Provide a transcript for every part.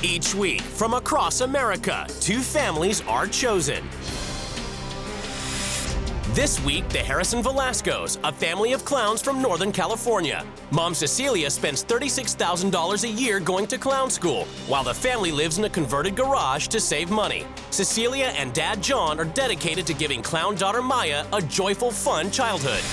Each week, from across America, 2 families are chosen. This week, the Harrison Velascos, a family of clowns from Northern California. Mom Cecilia spends $36,000 a year going to clown school, while the family lives in a converted garage to save money. Cecilia and Dad John are dedicated to giving clown daughter Maya a joyful, fun childhood.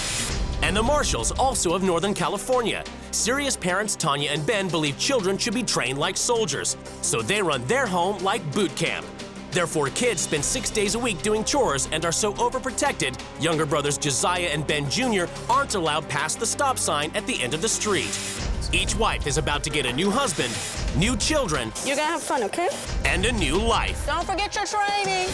And the Marshalls, also of Northern California. Serious parents Tanya and Ben believe children should be trained like soldiers, so they run their home like boot camp. Their 4 kids spend 6 days a week doing chores and are so overprotected, younger brothers Josiah and Ben Jr. aren't allowed past the stop sign at the end of the street. Each wife is about to get a new husband, new children. You're gonna have fun, okay? And a new life. Don't forget your training.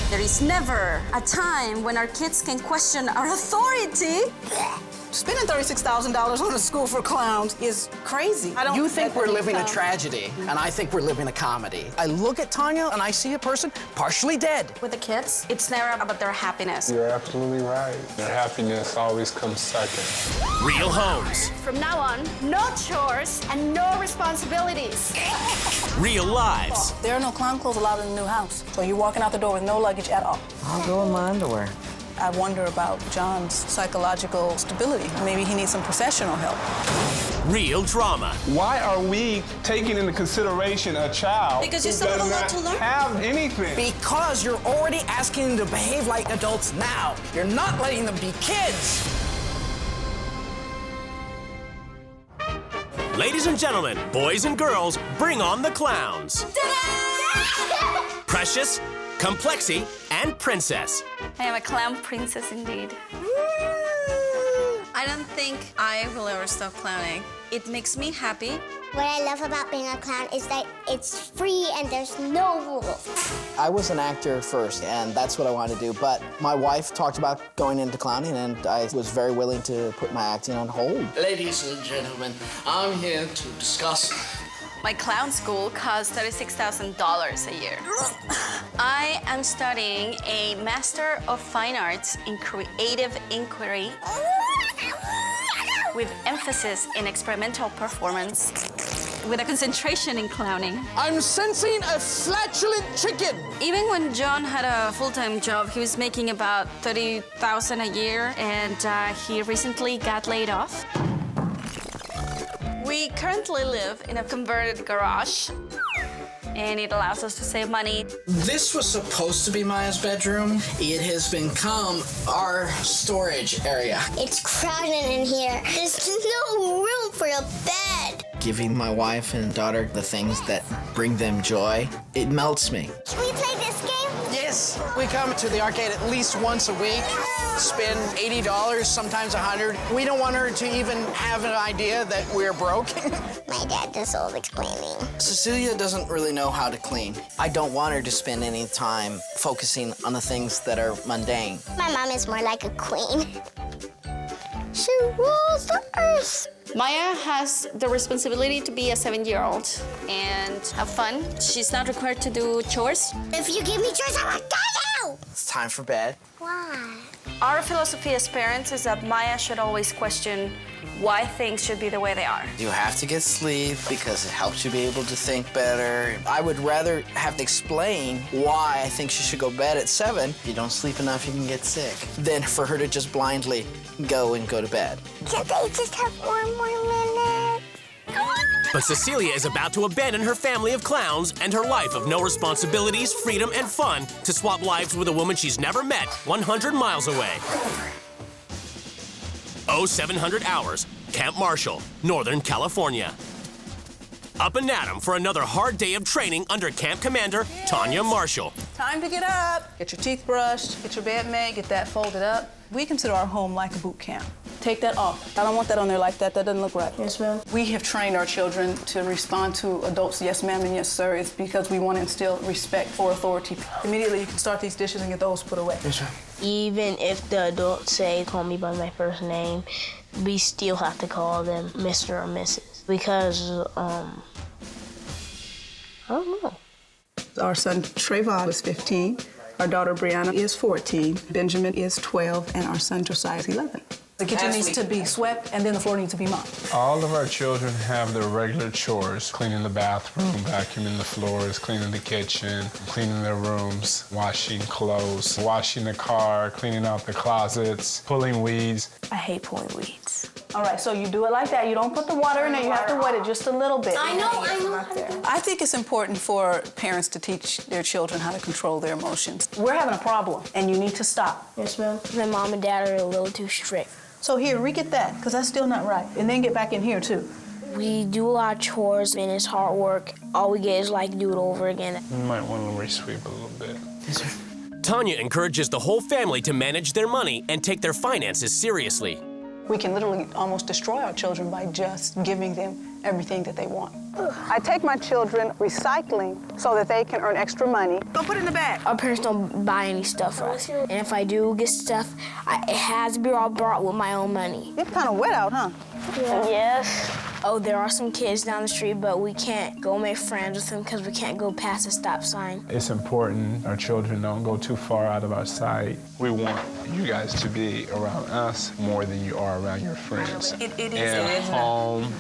There is never a time when our kids can question our authority. Spending $36,000 on a school for clowns is crazy. You think we're living a tragedy, and I think we're living a comedy. I look at Tanya, and I see a person partially dead. With the kids, it's never about their happiness. You're absolutely right. Their happiness always comes second. Real homes. From now on, no chores and no responsibilities. Real lives. There are no clown clothes allowed in the new house, so you're walking out the door with no luggage at all. I'll go in my underwear. I wonder about John's psychological stability. Maybe he needs some professional help. Real drama. Why are we taking into consideration a child Because you who still have a does lot not to learn. have anything? Because you're already asking them to behave like adults now. You're not letting them be kids. Ladies and gentlemen, boys and girls, bring on the clowns. Precious, Complexy, and Princess. I am a clown princess indeed. I don't think I will ever stop clowning. It makes me happy. What I love about being a clown is that it's free and there's no rules. I was an actor first, and that's what I wanted to do, but my wife talked about going into clowning, and I was very willing to put my acting on hold. Ladies and gentlemen, I'm here to discuss. My clown school costs $36,000 a year. I am studying a Master of Fine Arts in Creative Inquiry with emphasis in experimental performance with a concentration in clowning. I'm sensing a flatulent chicken. Even when John had a full-time job, he was making about $30,000 a year, and he recently got laid off. We currently live in a converted garage, and it allows us to save money. This was supposed to be Maya's bedroom. It has become our storage area. It's crowded in here. There's no room for a bed. Giving my wife and daughter the things that bring them joy, it melts me. Can we play this game? Yes, we come to the arcade at least once a week, spend $80, sometimes $100. We don't want her to even have an idea that we're broke. My dad does all the cleaning. Cecilia doesn't really know how to clean. I don't want her to spend any time focusing on the things that are mundane. My mom is more like a queen. She rules the earth. Maya has the responsibility to be a 7-year-old and have fun. She's not required to do chores. If you give me chores, I will kill you! It's time for bed. Why? Our philosophy as parents is that Maya should always question why things should be the way they are. You have to get sleep because it helps you be able to think better. I would rather have to explain why I think she should go to bed at 7. If you don't sleep enough, you can get sick. Than for her to just blindly go to bed. Can't they just have one more minute? But Cecilia is about to abandon her family of clowns and her life of no responsibilities, freedom, and fun to swap lives with a woman she's never met 100 miles away. 0700 Hours, Camp Marshall, Northern California. Up and at 'em for another hard day of training under Camp Commander Tanya Marshall. Time to get up. Get your teeth brushed, get your bed made, get that folded up. We consider our home like a boot camp. Take that off. I don't want that on there like that. That doesn't look right. Yes, ma'am. We have trained our children to respond to adults, yes, ma'am, and yes, sir. It's because we want to instill respect for authority. Immediately, you can start these dishes and get those put away. Yes, ma'am. Even if the adults say, call me by my first name, we still have to call them Mr. or Mrs. Because, I don't know. Our son Trayvon is 15. Our daughter Brianna is 14. Benjamin is 12. And our son Josiah is 11. The kitchen needs to be swept, and then the floor needs to be mopped. All of our children have their regular chores: cleaning the bathroom, vacuuming the floors, cleaning the kitchen, cleaning their rooms, washing clothes, washing the car, cleaning out the closets, pulling weeds. I hate pulling weeds. All right, so you do it like that. You don't put the water in there. You have to wet it just a little bit. I know. I think it's important for parents to teach their children how to control their emotions. We're having a problem, and you need to stop. Yes, ma'am. My mom and dad are a little too strict. So here, re-get that, because that's still not right. And then get back in here, too. We do a lot of chores, and it's hard work. All we get is like do it over again. You might want to re-sweep a little bit. Yes, sir. Tanya encourages the whole family to manage their money and take their finances seriously. We can literally almost destroy our children by just giving them everything that they want. I take my children recycling so that they can earn extra money. Go put it in the bag. Our parents don't buy any stuff for us. And if I do get stuff, it has to be all brought with my own money. It's kind of wet out, huh? Yeah. Yes. Oh, there are some kids down the street, but we can't go make friends with them because we can't go past the stop sign. It's important our children don't go too far out of our sight. We want you guys to be around us more than you are around your friends. It is. And home,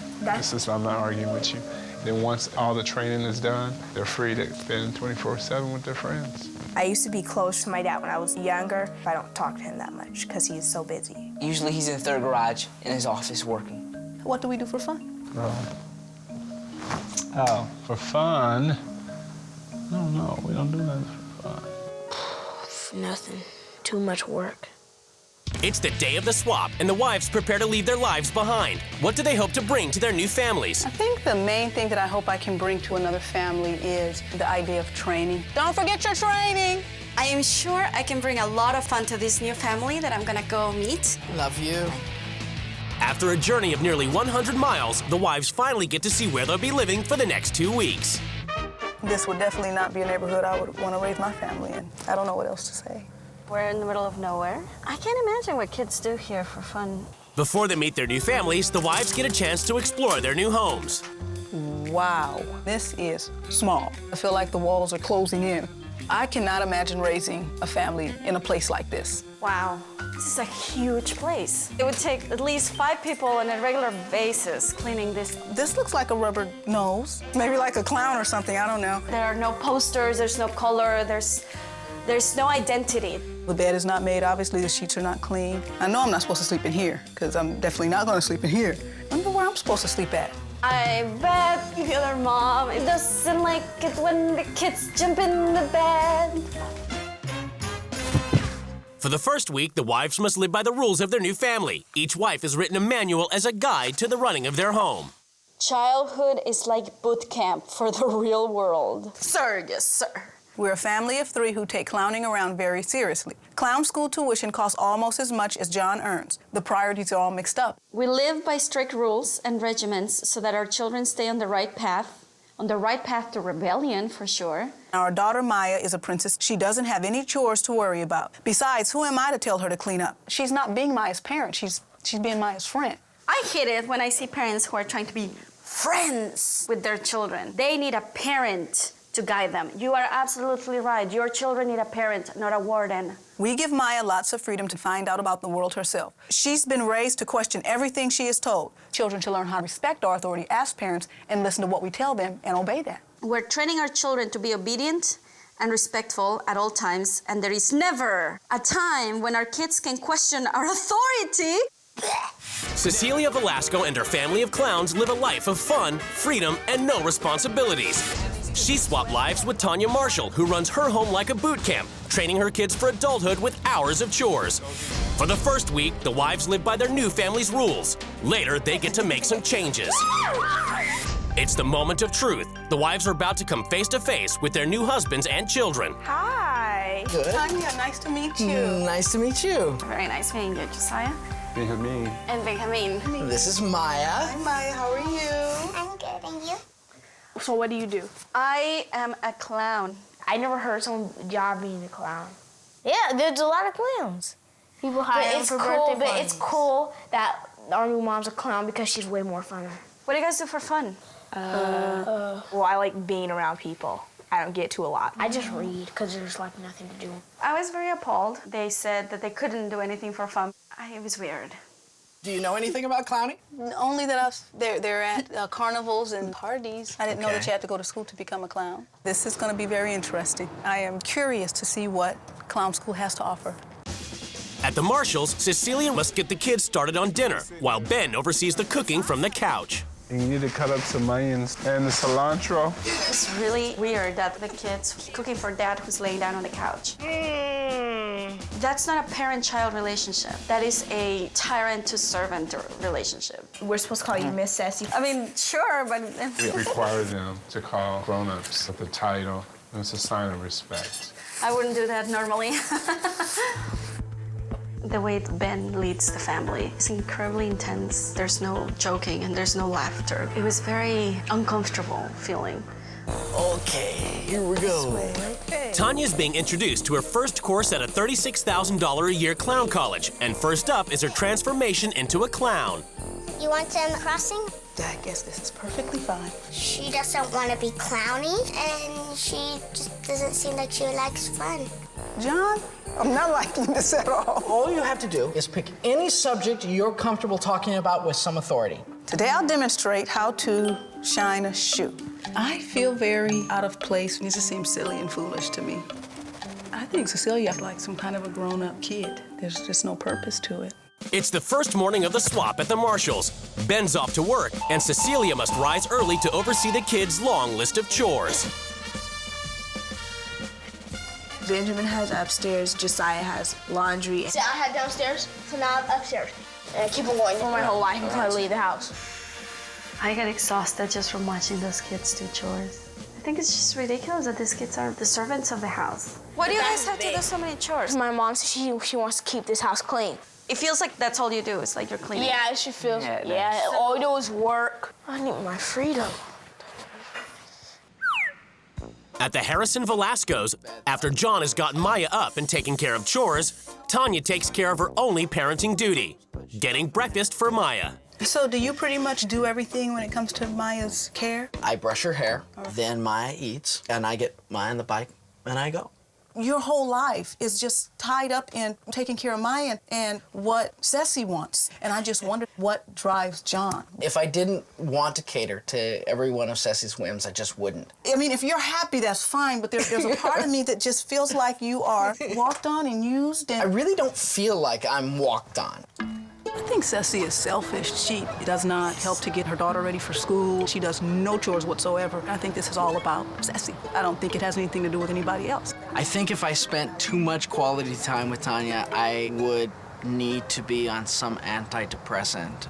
I'm not arguing with you. Then once all the training is done, they're free to spend 24/7 with their friends. I used to be close to my dad when I was younger. I don't talk to him that much because he's so busy. Usually he's in the third garage in his office working. What do we do for fun? Oh, for fun? I don't know. We don't do nothing for fun. Nothing. Too much work. It's the day of the swap, and the wives prepare to leave their lives behind. What do they hope to bring to their new families? I think the main thing that I hope I can bring to another family is the idea of training. Don't forget your training. I am sure I can bring a lot of fun to this new family that I'm gonna go meet. Love you. After a journey of nearly 100 miles, the wives finally get to see where they'll be living for the next 2 weeks. This would definitely not be a neighborhood I would want to raise my family in. I don't know what else to say. We're in the middle of nowhere. I can't imagine what kids do here for fun. Before they meet their new families, the wives get a chance to explore their new homes. Wow, this is small. I feel like the walls are closing in. I cannot imagine raising a family in a place like this. Wow, this is a huge place. It would take at least 5 people on a regular basis cleaning this. This looks like a rubber nose. Maybe like a clown or something, I don't know. There are no posters, there's no color, there's no identity. The bed is not made, obviously the sheets are not clean. I know I'm not supposed to sleep in here, because I'm definitely not gonna sleep in here. I wonder where I'm supposed to sleep at. I bet the other mom doesn't like it when the kids jump in the bed. For the first week, the wives must live by the rules of their new family. Each wife has written a manual as a guide to the running of their home. Childhood is like boot camp for the real world. Sir, yes, sir. We're a family of 3 who take clowning around very seriously. Clown school tuition costs almost as much as John earns. The priorities are all mixed up. We live by strict rules and regiments so that our children stay on the right path to rebellion, for sure. Our daughter Maya is a princess. She doesn't have any chores to worry about. Besides, who am I to tell her to clean up? She's not being Maya's parent. She's being Maya's friend. I hate it when I see parents who are trying to be friends with their children. They need a parent to guide them. You are absolutely right. Your children need a parent, not a warden. We give Maya lots of freedom to find out about the world herself. She's been raised to question everything she is told. Children should learn how to respect our authority as parents and listen to what we tell them and obey that. We're training our children to be obedient and respectful at all times, and there is never a time when our kids can question our authority. Cecilia Velasco and her family of clowns live a life of fun, freedom, and no responsibilities. She swapped lives with Tanya Marshall, who runs her home like a boot camp, training her kids for adulthood with hours of chores. For the first week, the wives live by their new family's rules. Later, they get to make some changes. It's the moment of truth. The wives are about to come face to face with their new husbands and children. Hi. Good. Tanya, nice to meet you. Nice to meet you. Very nice meeting you, Josiah. Benjamin. And Benjamin. This is Maya. Hi, Maya. How are you? I'm good, and you? So what do you do? I am a clown. I never heard someone's job being a clown. Yeah, there's a lot of clowns. People hire them for birthday parties. But it's cool that our new mom's a clown because she's way more funner. What do you guys do for fun? Well, I like being around people. I don't get to a lot. I just read because there's like nothing to do. I was very appalled. They said that they couldn't do anything for fun. It was weird. Do you know anything about clowning? Only that they're at carnivals and parties. I didn't know that you had to go to school to become a clown. This is going to be very interesting. I am curious to see what clown school has to offer. At the Marshalls, Cecilia must get the kids started on dinner, while Ben oversees the cooking from the couch. You need to cut up some onions and the cilantro. It's really weird that the kid's cooking for Dad who's laying down on the couch. That's not a parent-child relationship. That is a tyrant-to-servant relationship. We're supposed to call you Miss Sassy. I mean, sure, but... It requires them to call grown-ups with the title. It's a sign of respect. I wouldn't do that normally. The way Ben leads the family is incredibly intense. There's no joking and there's no laughter. It was very uncomfortable feeling. Okay, here we go. Tanya's being introduced to her first course at a $36,000 a year clown college, and first up is her transformation into a clown. You want some crossing? I guess this is perfectly fine. She doesn't want to be clowny, and she just doesn't seem like she likes fun. John, I'm not liking this at all. All you have to do is pick any subject you're comfortable talking about with some authority. Today I'll demonstrate how to shine a shoe. I feel very out of place. This just seems silly and foolish to me. I think Cecilia's like some kind of a grown-up kid. There's just no purpose to it. It's the first morning of the swap at the Marshalls. Ben's off to work, and Cecilia must rise early to oversee the kids' long list of chores. Benjamin has upstairs, Josiah has laundry. So I had downstairs, so now I'm upstairs. And I keep on going for my whole life until I leave the house. I get exhausted just from watching those kids do chores. I think it's just ridiculous that these kids are the servants of the house. Why do you guys have to do so many chores? My mom says she wants to keep this house clean. It feels like that's all you do, it's like you're cleaning. Yeah, she feels, all I do is work. I need my freedom. At the Harrison Velasco's, after John has gotten Maya up and taken care of chores, Tanya takes care of her only parenting duty, getting breakfast for Maya. So do you pretty much do everything when it comes to Maya's care? I brush her hair, then Maya eats, and I get Maya on the bike, and I go. Your whole life is just tied up in taking care of Maya and what Ceci wants. And I just wonder what drives John. If I didn't want to cater to every one of Ceci's whims, I just wouldn't. I mean, if you're happy, that's fine, but there's a part of me that just feels like you are walked on and used. And I really don't feel like I'm walked on. I think Ceci is selfish. She does not help to get her daughter ready for school. She does no chores whatsoever. I think this is all about Ceci. I don't think it has anything to do with anybody else. I think if I spent too much quality time with Tanya, I would need to be on some antidepressant.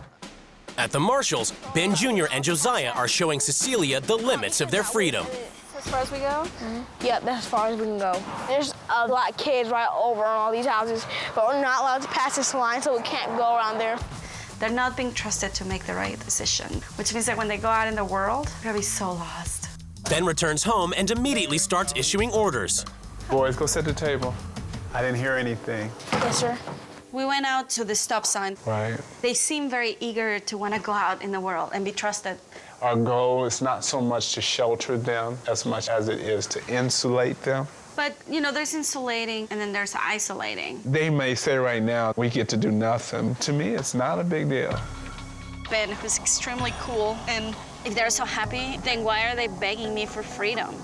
At the Marshalls, Ben Jr. and Josiah are showing Cecilia the limits of their freedom. As far as we go? Mm-hmm. Yep, that's as far as we can go. There's a lot of kids right over on all these houses, but we're not allowed to pass this line, so we can't go around there. They're not being trusted to make the right decision, which means that when they go out in the world, they're gonna be so lost. Ben returns home and immediately starts issuing orders. Boys, go set the table. I didn't hear anything. Yes, sir. We went out to the stop sign. Right. They seem very eager to want to go out in the world and be trusted. Our goal is not so much to shelter them as much as it is to insulate them. But, you know, there's insulating and then there's isolating. They may say right now, we get to do nothing. To me, it's not a big deal. Ben, who's extremely cool, and if they're so happy, then why are they begging me for freedom?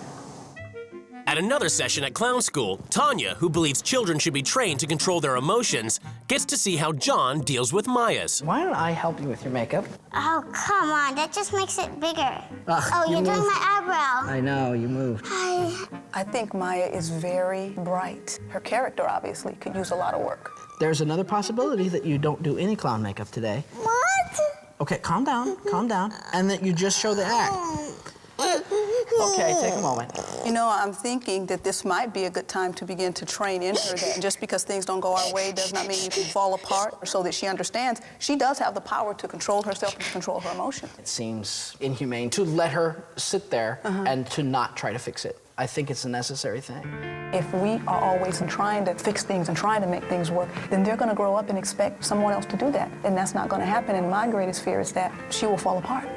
At another session at clown school, Tanya, who believes children should be trained to control their emotions, gets to see how John deals with Maya's. Why don't I help you with your makeup? Oh, come on. That just makes it bigger. Ugh, oh, you're doing my eyebrow. I know, you moved. I think Maya is very bright. Her character, obviously, could use a lot of work. There's another possibility that you don't do any clown makeup today. What? Okay, calm down, and that you just show the act. Okay, take a moment. You know, I'm thinking that this might be a good time to begin to train in her that just because things don't go our way does not mean you can fall apart, so that she understands she does have the power to control herself and to control her emotions. It seems inhumane to let her sit there and to not try to fix it. I think it's a necessary thing. If we are always trying to fix things and trying to make things work, then they're going to grow up and expect someone else to do that. And that's not going to happen. And my greatest fear is that she will fall apart.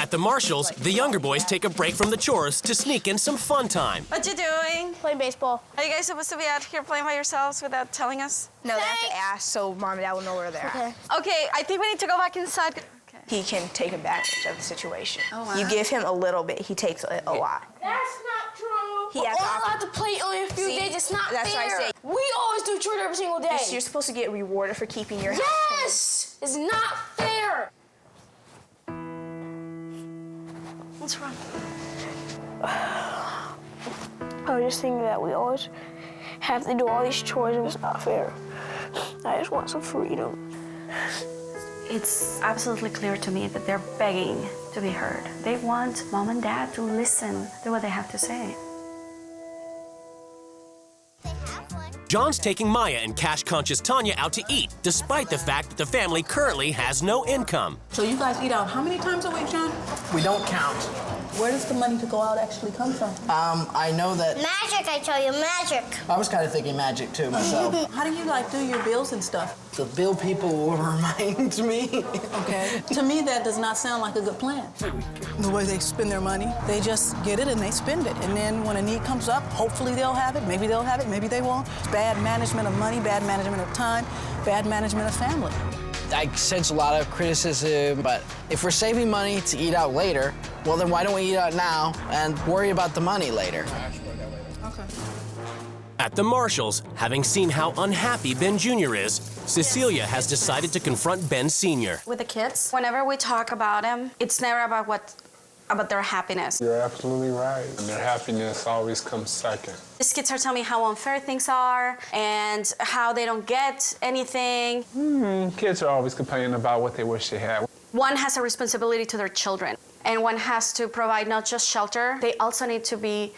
At the Marshalls, the younger boys take a break from the chores to sneak in some fun time. What you doing? Playing baseball. Are you guys supposed to be out here playing by yourselves without telling us? No, they have to ask so mom and dad will know where they're at. Okay, I think we need to go back inside. He can take advantage of the situation. Oh, wow. You give him a little bit, he takes a lot. That's not true. He We're has all allowed to play only a few days. It's not that's fair. what I say. We always do chores every single day. You're supposed to get rewarded for keeping your house Yes! It's not fair. What's wrong? I was just thinking that we always have to do all these chores and it's not fair. I just want some freedom. It's absolutely clear to me that they're begging to be heard. They want mom and dad to listen to what they have to say. John's taking Maya and cash-conscious Tanya out to eat, despite the fact that the family currently has no income. So you guys eat out how many times a week, John? We don't count. Where does the money to go out actually come from? I know that... Magic, I tell you, magic. I was kind of thinking magic, too, myself. How do you, do your bills and stuff? The bill people will remind me. Okay. To me, that does not sound like a good plan. The way they spend their money, they just get it and they spend it. And then when a need comes up, hopefully they'll have it, maybe they'll have it, maybe they won't. Bad management of money, bad management of time, bad management of family. I sense a lot of criticism, but if we're saving money to eat out later, well, then why don't we eat out now and worry about the money later? Okay. At the Marshalls, having seen how unhappy Ben Jr. is, Cecilia has decided to confront Ben Sr. With the kids, whenever we talk about them, it's never about their happiness. You're absolutely right. And their happiness always comes second. These kids are telling me how unfair things are and how they don't get anything. Kids are always complaining about what they wish they had. One has a responsibility to their children, and one has to provide not just shelter, they also need to be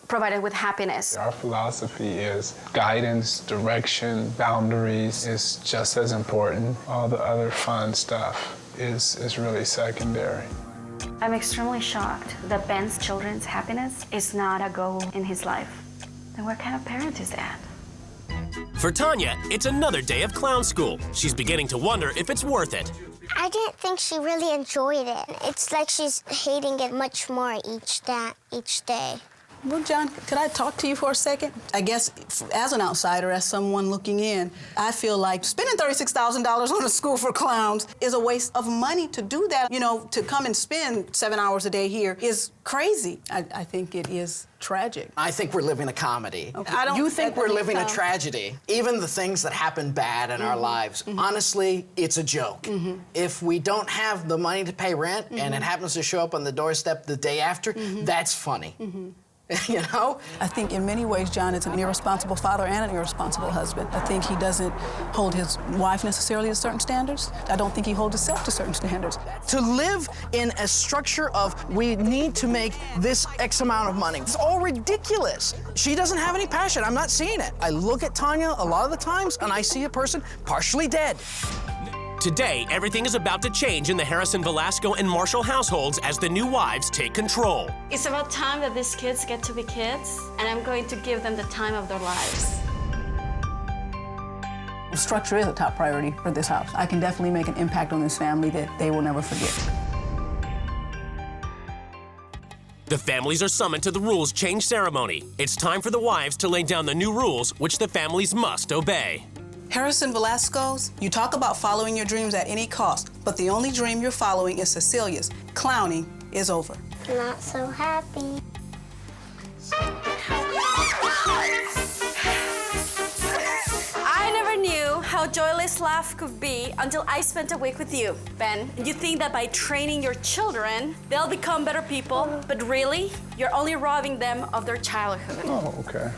provided with happiness. Our philosophy is guidance, direction, boundaries is just as important. All the other fun stuff is really secondary. I'm extremely shocked that Ben's children's happiness is not a goal in his life. Then what kind of parent is that? For Tanya, it's another day of clown school. She's beginning to wonder if it's worth it. I didn't think she really enjoyed it. It's like she's hating it much more each day. Well, John, could I talk to you for a second? I guess as an outsider, as someone looking in, I feel like spending $36,000 on a school for clowns is a waste of money to do that. You know, to come and spend 7 hours a day here is crazy. I think it is tragic. I think we're living a comedy. Okay. You think we're living a tragedy. Even the things that happen bad in our lives, honestly, it's a joke. If we don't have the money to pay rent and it happens to show up on the doorstep the day after, that's funny. You know? I think in many ways, John is an irresponsible father and an irresponsible husband. I think he doesn't hold his wife necessarily to certain standards. I don't think he holds himself to certain standards. To live in a structure of we need to make this X amount of money, it's all ridiculous. She doesn't have any passion. I'm not seeing it. I look at Tanya a lot of the times and I see a person partially dead. Today, everything is about to change in the Harrison Velasco and Marshall households as the new wives take control. It's about time that these kids get to be kids, and I'm going to give them the time of their lives. Structure is a top priority for this house. I can definitely make an impact on this family that they will never forget. The families are summoned to the rules change ceremony. It's time for the wives to lay down the new rules, which the families must obey. Harrison Velasco's, you talk about following your dreams at any cost, but the only dream you're following is Cecilia's. Clowning is over. Not so happy. I never knew how joyless life could be until I spent a week with you, Ben. You think that by training your children, they'll become better people, but really, you're only robbing them of their childhood. Oh, okay.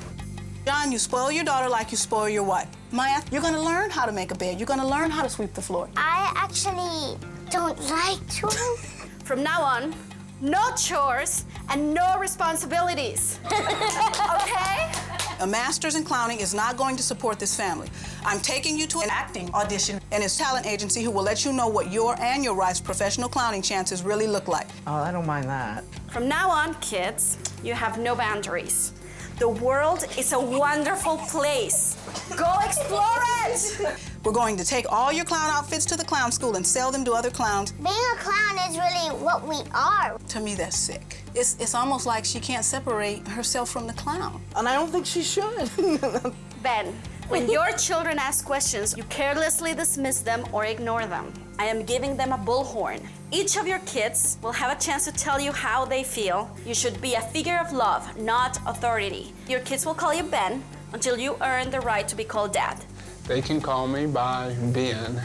John, you spoil your daughter like you spoil your wife. Maya, you're gonna learn how to make a bed. You're gonna learn how to sweep the floor. I actually don't like chores. From now on, no chores and no responsibilities. Okay? A master's in clowning is not going to support this family. I'm taking you to an acting audition and its talent agency who will let you know what your and your wife's professional clowning chances really look like. Oh, I don't mind that. From now on, kids, you have no boundaries. The world is a wonderful place. Go explore it! We're going to take all your clown outfits to the clown school and sell them to other clowns. Being a clown is really what we are. To me, that's sick. It's almost like she can't separate herself from the clown. And I don't think she should. Ben, when your children ask questions, you carelessly dismiss them or ignore them. I am giving them a bullhorn. Each of your kids will have a chance to tell you how they feel. You should be a figure of love, not authority. Your kids will call you Ben until you earn the right to be called Dad. They can call me by Ben,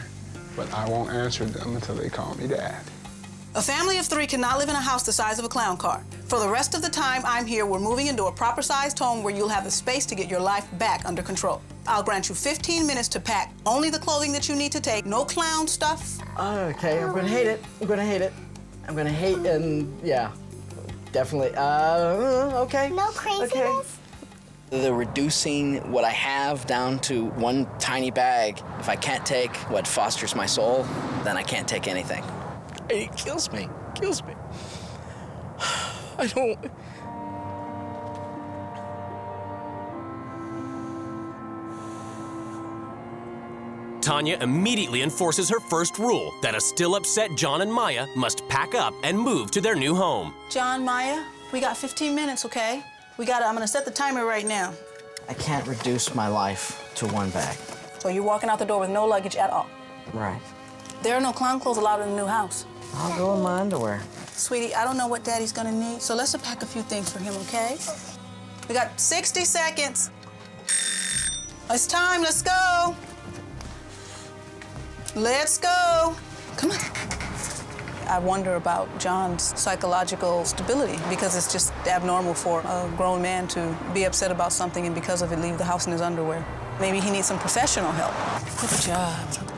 but I won't answer them until they call me Dad. A family of 3 cannot live in a house the size of a clown car. For the rest of the time I'm here, we're moving into a proper-sized home where you'll have the space to get your life back under control. I'll grant you 15 minutes to pack only the clothing that you need to take. No clown stuff. Okay, I'm gonna hate it. I'm gonna hate it. I'm gonna hate and yeah, definitely. Okay. No craziness? Okay. The reducing what I have down to one tiny bag, if I can't take what fosters my soul, then I can't take anything. It kills me, kills me. I don't... Tanya immediately enforces her first rule that a still upset John and Maya must pack up and move to their new home. John, Maya, we got 15 minutes, okay? I'm gonna set the timer right now. I can't reduce my life to one bag. So you're walking out the door with no luggage at all? Right. There are no clown clothes allowed in the new house. I'll go in my underwear. Sweetie, I don't know what Daddy's gonna need, so let's pack a few things for him, okay? We got 60 seconds. It's time, let's go. Let's go. Come on. I wonder about John's psychological stability because it's just abnormal for a grown man to be upset about something and because of it leave the house in his underwear. Maybe he needs some professional help. Good job.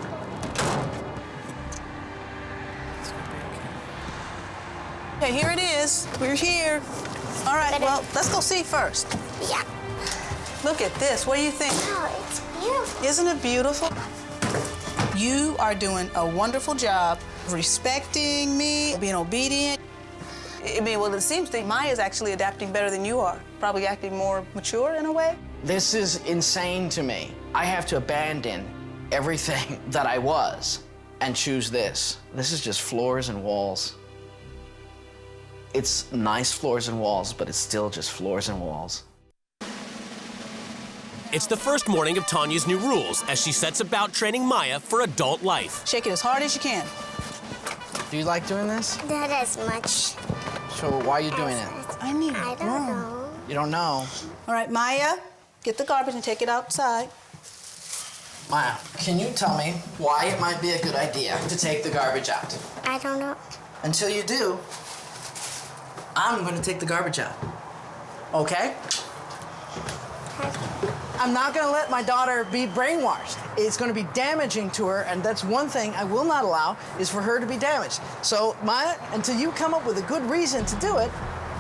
Okay, here it is. We're here. All right, well, let's go see first. Yeah. Look at this. What do you think? Oh, it's beautiful. Isn't it beautiful? You are doing a wonderful job respecting me, being obedient. I mean, well, it seems that Maya's actually adapting better than you are. Probably acting more mature in a way. This is insane to me. I have to abandon everything that I was and choose this. This is just floors and walls. It's nice floors and walls, but it's still just floors and walls. It's the first morning of Tanya's new rules as she sets about training Maya for adult life. Shake it as hard as you can. Do you like doing this? Not as much. So why are you doing it? I need I don't know. You don't know. All right, Maya, get the garbage and take it outside. Maya, can you tell me why it might be a good idea to take the garbage out? I don't know. Until you do, I'm gonna take the garbage out. Okay? I'm not gonna let my daughter be brainwashed. It's gonna be damaging to her, and that's one thing I will not allow, is for her to be damaged. So, Maya, until you come up with a good reason to do it,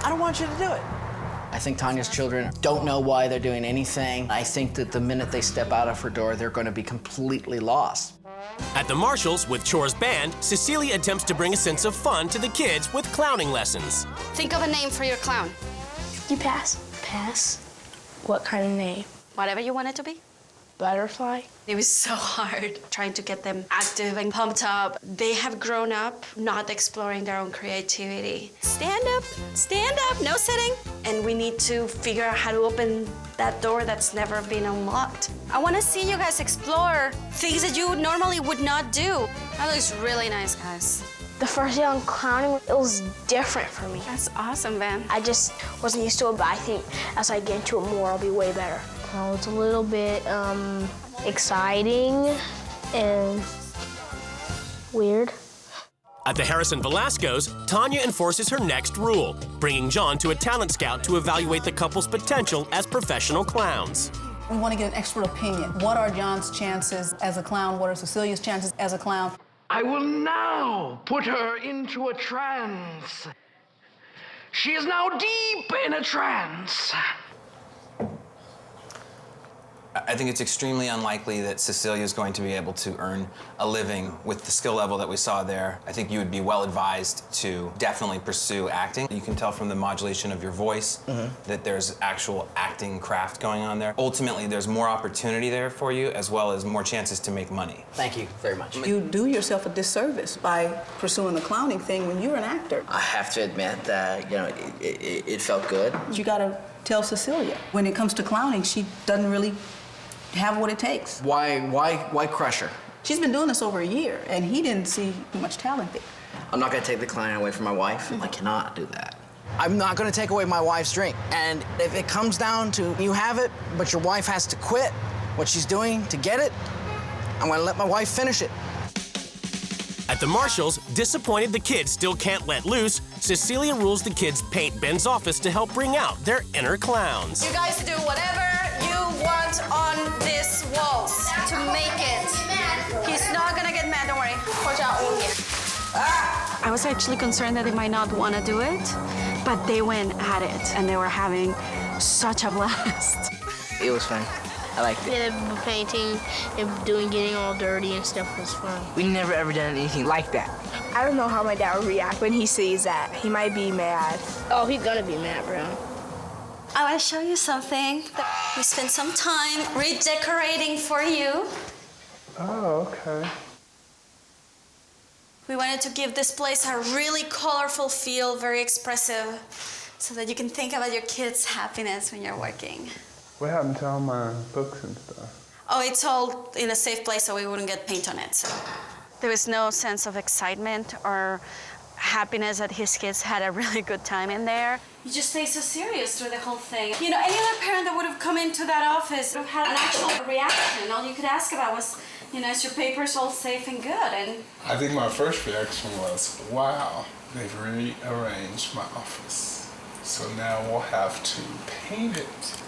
I don't want you to do it. I think Tanya's children don't know why they're doing anything. I think that the minute they step out of her door, they're gonna be completely lost. At the Marshalls, with chores banned, Cecilia attempts to bring a sense of fun to the kids with clowning lessons. Think of a name for your clown. You pass. Pass? What kind of name? Whatever you want it to be. Butterfly? It was so hard trying to get them active and pumped up. They have grown up not exploring their own creativity. Stand up, no sitting. And we need to figure out how to open that door that's never been unlocked. I want to see you guys explore things that you normally would not do. That looks really nice, guys. The first day on clowning, it was different for me. That's awesome, Van. I just wasn't used to it, but I think as I get into it more, I'll be way better. It's a little bit exciting and weird. At the Harrison Velasco's, Tanya enforces her next rule, bringing John to a talent scout to evaluate the couple's potential as professional clowns. We want to get an expert opinion. What are John's chances as a clown? What are Cecilia's chances as a clown? I will now put her into a trance. She is now deep in a trance. I think it's extremely unlikely that Cecilia is going to be able to earn a living with the skill level that we saw there. I think you would be well advised to definitely pursue acting. You can tell from the modulation of your voice that there's actual acting craft going on there. Ultimately, there's more opportunity there for you, as well as more chances to make money. Thank you very much. You do yourself a disservice by pursuing the clowning thing when you're an actor. I have to admit that, you know, it felt good. You gotta tell Cecilia, when it comes to clowning, she doesn't really have what it takes. Why crush her? She's been doing this over a year, and he didn't see much talent there. I'm not gonna take the clowning away from my wife. I cannot do that. I'm not gonna take away my wife's dream. And if it comes down to you have it, but your wife has to quit what she's doing to get it, I'm gonna let my wife finish it. At the Marshalls, disappointed the kids still can't let loose, Cecilia rules the kids paint Ben's office to help bring out their inner clowns. You guys do whatever you want on these walls to make it. He's not gonna get mad, don't worry. Watch out, I was actually concerned that they might not want to do it, but they went at it and they were having such a blast. It was fun. I liked it. Yeah, the painting and getting all dirty and stuff was fun. We never ever done anything like that. I don't know how my dad would react when he sees that. He might be mad. Oh, he's gonna be mad, bro. I want to show you something that we spent some time redecorating for you. Oh, okay. We wanted to give this place a really colorful feel, very expressive, so that you can think about your kids' happiness when you're working. What happened to all my books and stuff? Oh, it's all in a safe place so we wouldn't get paint on it. So there was no sense of excitement or happiness that his kids had a really good time in there. You just stay so serious through the whole thing. You know, any other parent that would have come into that office would have had an actual reaction. All you could ask about was, you know, is your papers all safe and good? And I think my first reaction was, wow, they've rearranged my office. So now we'll have to paint it.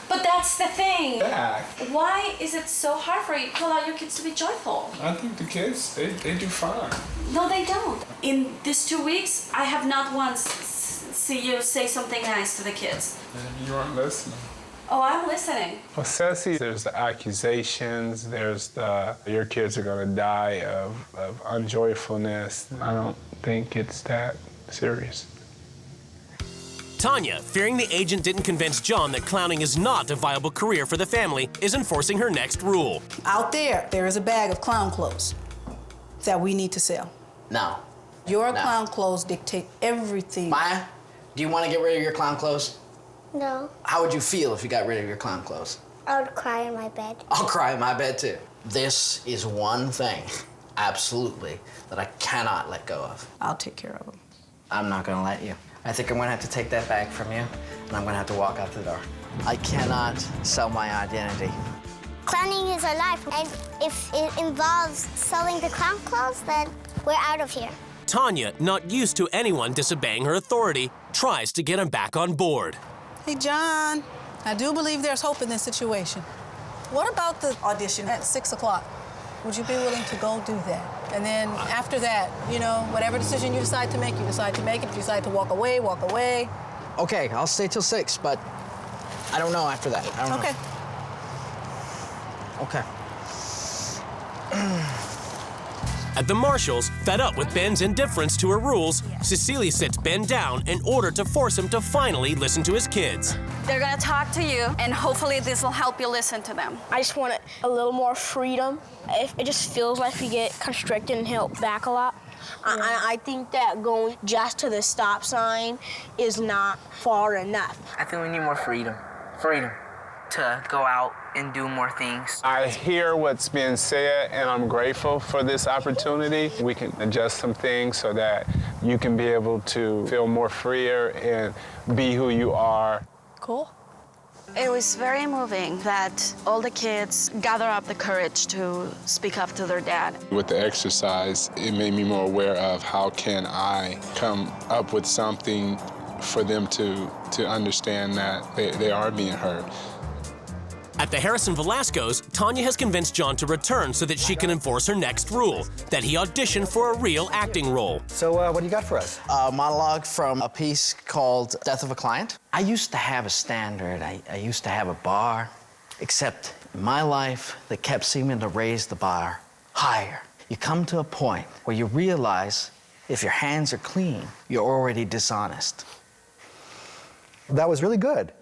But that's the thing. Back. Why is it so hard for you to allow your kids to be joyful? I think the kids, they do fine. No, they don't. In these 2 weeks, I have not once see you say something nice to the kids. Maybe you aren't listening. Oh, I'm listening. Well, Ceci, there's the accusations, there's the your kids are gonna die of unjoyfulness. I don't think it's that serious. Tanya, fearing the agent didn't convince John that clowning is not a viable career for the family, is enforcing her next rule. Out there is a bag of clown clothes that we need to sell. No. Your clown clothes dictate everything. Maya, do you want to get rid of your clown clothes? No. How would you feel if you got rid of your clown clothes? I would cry in my bed. I'll cry in my bed too. This is one thing, absolutely, that I cannot let go of. I'll take care of them. I'm not gonna let you. I think I'm gonna have to take that bag from you, and I'm gonna have to walk out the door. I cannot sell my identity. Clowning is our life, and if it involves selling the clown clothes, then we're out of here. Tanya, not used to anyone disobeying her authority, tries to get him back on board. Hey, John, I do believe there's hope in this situation. What about the audition at 6 o'clock? Would you be willing to go do that? And then after that, you know, whatever decision you decide to make, you decide to make it. If you decide to walk away, walk away. Okay, I'll stay till 6, but I don't know after that. I don't know. Okay. At the Marshalls, fed up with Ben's indifference to her rules, Cecilia sits Ben down in order to force him to finally listen to his kids. They're gonna talk to you, and hopefully this will help you listen to them. I just want a little more freedom. It just feels like we get constricted and held back a lot. I think that going just to the stop sign is not far enough. I think we need more freedom. Freedom to go out and do more things. I hear what's being said, and I'm grateful for this opportunity. We can adjust some things so that you can be able to feel more freer and be who you are. Cool. It was very moving that all the kids gather up the courage to speak up to their dad. With the exercise, it made me more aware of how can I come up with something for them to understand that they are being heard. At the Harrison Velasco's, Tanya has convinced John to return so that she can enforce her next rule, that he audition for a real acting role. So what do you got for us? A monologue from a piece called Death of a Client. I used to have a standard. I used to have a bar. Except in my life, they kept seeming to raise the bar higher. You come to a point where you realize if your hands are clean, you're already dishonest. That was really good.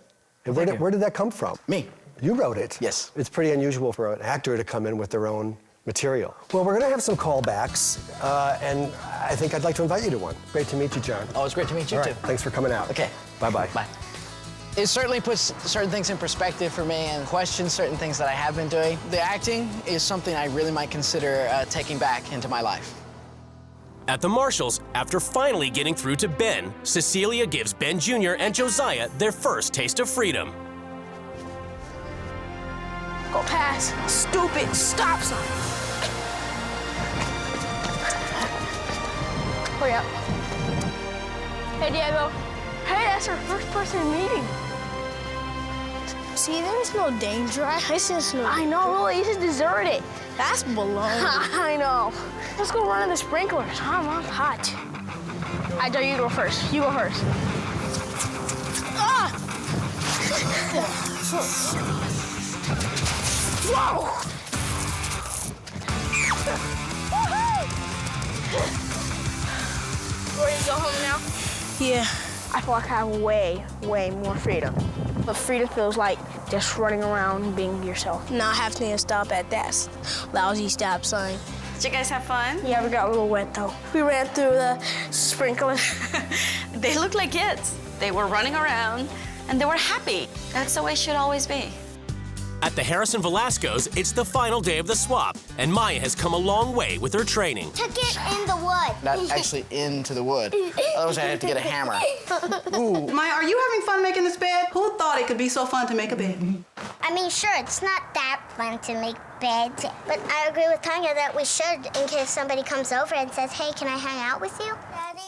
And where did that come from? Me. You wrote it? Yes. It's pretty unusual for an actor to come in with their own material. Well, we're going to have some callbacks, and I think I'd like to invite you to one. Great to meet you, John. Oh, it's great to meet you, All too. right, thanks for coming out. Okay. Bye-bye. Bye. It certainly puts certain things in perspective for me and questions certain things that I have been doing. The acting is something I really might consider taking back into my life. At the Marshalls, after finally getting through to Ben, Cecilia gives Ben Jr. and Josiah their first taste of freedom. Go past. Stupid stop sign. Hurry up. Hey, Diego. Hey, that's our first person meeting. See, there's no danger. I know, Lily. You just deserted it. That's baloney. I know. Let's go run in the sprinklers. I'm hot. I dare you to go first. You go first. Ah! Whoa! Ready to go home now? Yeah. I feel like I have way more freedom. But freedom feels like just running around and being yourself. Not having to stop at that lousy stop sign. Did you guys have fun? Yeah, we got a little wet though. We ran through the sprinkler. They looked like kids. They were running around and they were happy. That's the way it should always be. At the Harrison Velasco's, it's the final day of the swap, and Maya has come a long way with her training. To get in the wood. Not actually into the wood. Otherwise, I'd have to get a hammer. Ooh. Maya, are you having fun making this bed? Who thought it could be so fun to make a bed? I mean, sure, it's not that fun to make beds, but I agree with Tanya that we should in case somebody comes over and says, hey, can I hang out with you?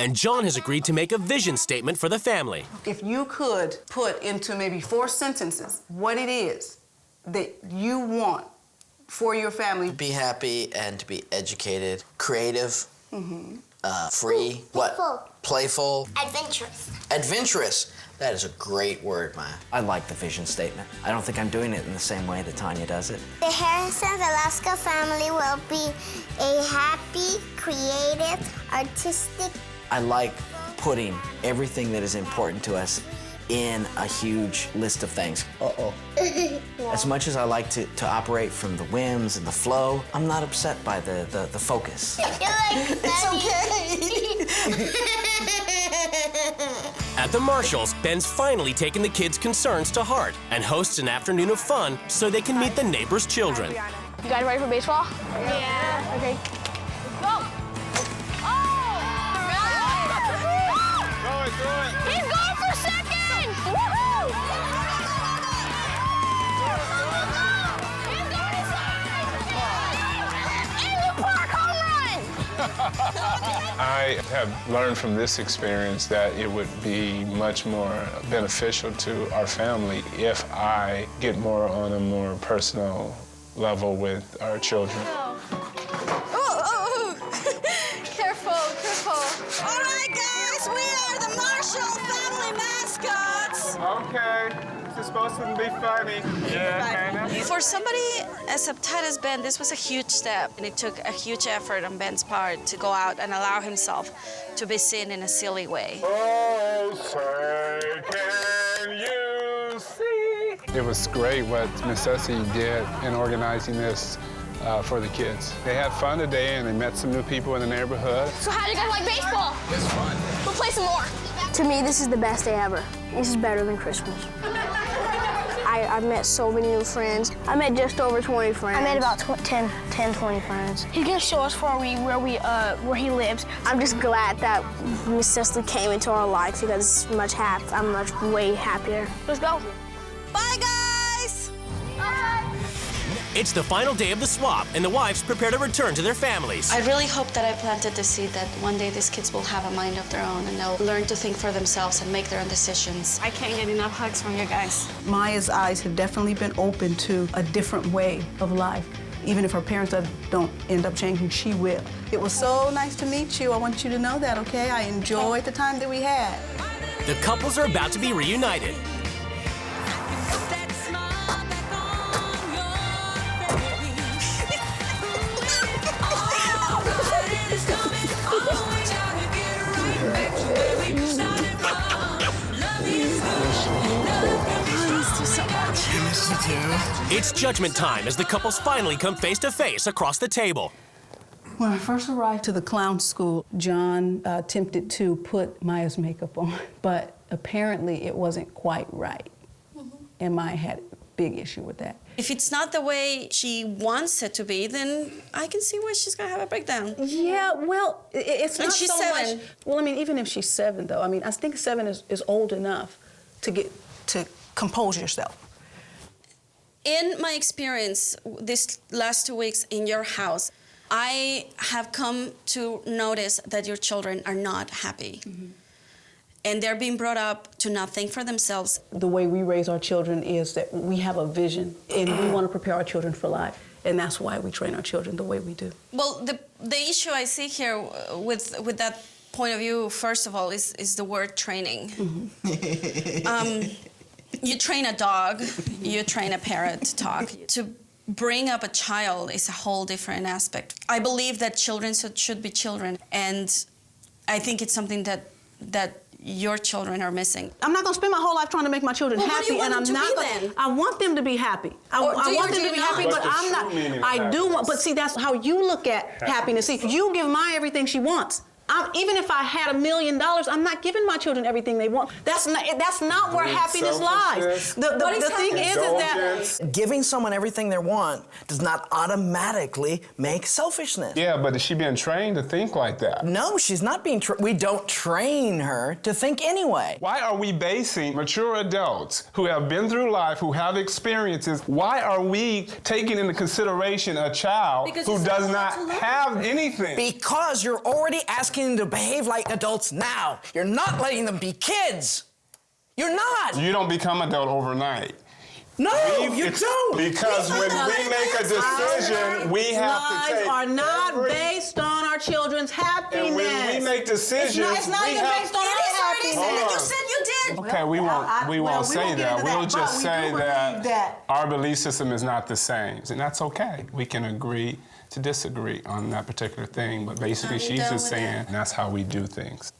And John has agreed to make a vision statement for the family. If you could put into maybe 4 sentences what it is that you want for your family. Be happy and to be educated, creative, free, Playful. Adventurous. Adventurous. That is a great word, Maya. I like the vision statement. I don't think I'm doing it in the same way that Tanya does it. The Harrison Velasco family will be a happy, creative, artistic. I like putting everything that is important to us in a huge list of things. As much as I like to operate from the whims and the flow, I'm not upset by the focus. It's okay. At the Marshalls, Ben's finally taken the kids' concerns to heart and hosts an afternoon of fun so they can meet the neighbors' children. You guys ready for baseball? Yeah. Okay. Go! He's going for second! Woohoo! He's going inside! In the park home run! I have learned from this experience that it would be much more beneficial to our family if I get more on a more personal level with our children. Careful, careful. All right, guys, we are the Marshall family mascots. Okay, this is supposed to be funny. Yeah, kind of. For somebody as uptight as Ben, this was a huge step, and it took a huge effort on Ben's part to go out and allow himself to be seen in a silly way. Oh, say, can you see? It was great what Miss Essie did in organizing this for the kids. They had fun today and they met some new people in the neighborhood. So how do you guys like baseball? It's fun. We'll play some more. To me, this is the best day ever. This is better than Christmas. I've met so many new friends. I met just over 20 friends. I met about 10, 20 friends. He's gonna show us where he lives. I'm just glad that Miss Cecily came into our lives because I'm way happier. Let's go. Bye, guys! Bye. It's the final day of the swap, and the wives prepare to return to their families. I really hope that I planted the seed that one day these kids will have a mind of their own and they'll learn to think for themselves and make their own decisions. I can't get enough hugs from you guys. Maya's eyes have definitely been open to a different way of life. Even if her parents don't end up changing, she will. It was so nice to meet you. I want you to know that, okay? I enjoyed the time that we had. The couples are about to be reunited. It's judgment time as the couples finally come face to face across the table. When I first arrived to the clown school, John attempted to put Maya's makeup on, but apparently it wasn't quite right. And Maya had a big issue with that. If it's not the way she wants it to be, then I can see why she's gonna have a breakdown. Yeah, well, it's not she's so 7. much. Well, I mean, even if she's 7, though, I mean, I think 7 is old enough to compose yourself. In my experience this last 2 weeks in your house, I have come to notice that your children are not happy. And they're being brought up to not think for themselves. The way we raise our children is that we have a vision, and we want to prepare our children for life. And that's why we train our children the way we do. Well, the issue I see here with that point of view, first of all, is the word training. You train a dog, you train a parrot to talk. To bring up a child is a whole different aspect. I believe that children should be children, and I think it's something that your children are missing. I'm not gonna spend my whole life trying to make my children happy, and I'm not gonna. I want them to be happy. I want them to be happy, but I'm not. I do want, but see, that's how you look at happiness. See, you give Maya everything she wants. Even if I had $1 million, I'm not giving my children everything they want. That's not where happiness lies. The thing is that giving someone everything they want does not automatically make selfishness. Yeah, but is she being trained to think like that? No, she's not being trained. We don't train her to think anyway. Why are we basing mature adults who have been through life, who have experiences, why are we taking into consideration a child who does not have anything? Because you're already asking them to behave like adults now. You're not letting them be kids. You're not. You don't become adult overnight. No, you don't. Because when we make a decision, we have to take. Lives are not based on our children's happiness. And when we make decisions, it's not even based on our happiness. You said you did. Okay, we won't say that. We'll just say that our belief system is not the same, and that's okay. We can agree to disagree on that particular thing, but basically she's just saying that's how we do things.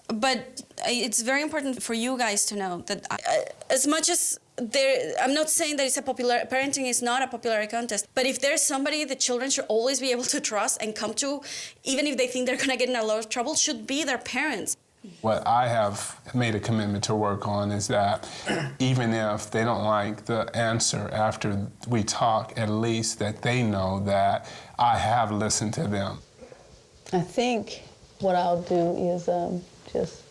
But it's very important for you guys to know that as much as I'm not saying that parenting is not a popularity contest, but if there's somebody the children should always be able to trust and come to, even if they think they're gonna get in a lot of trouble, should be their parents. What I have made a commitment to work on is that even if they don't like the answer after we talk, at least that they know that I have listened to them. I think what I'll do is just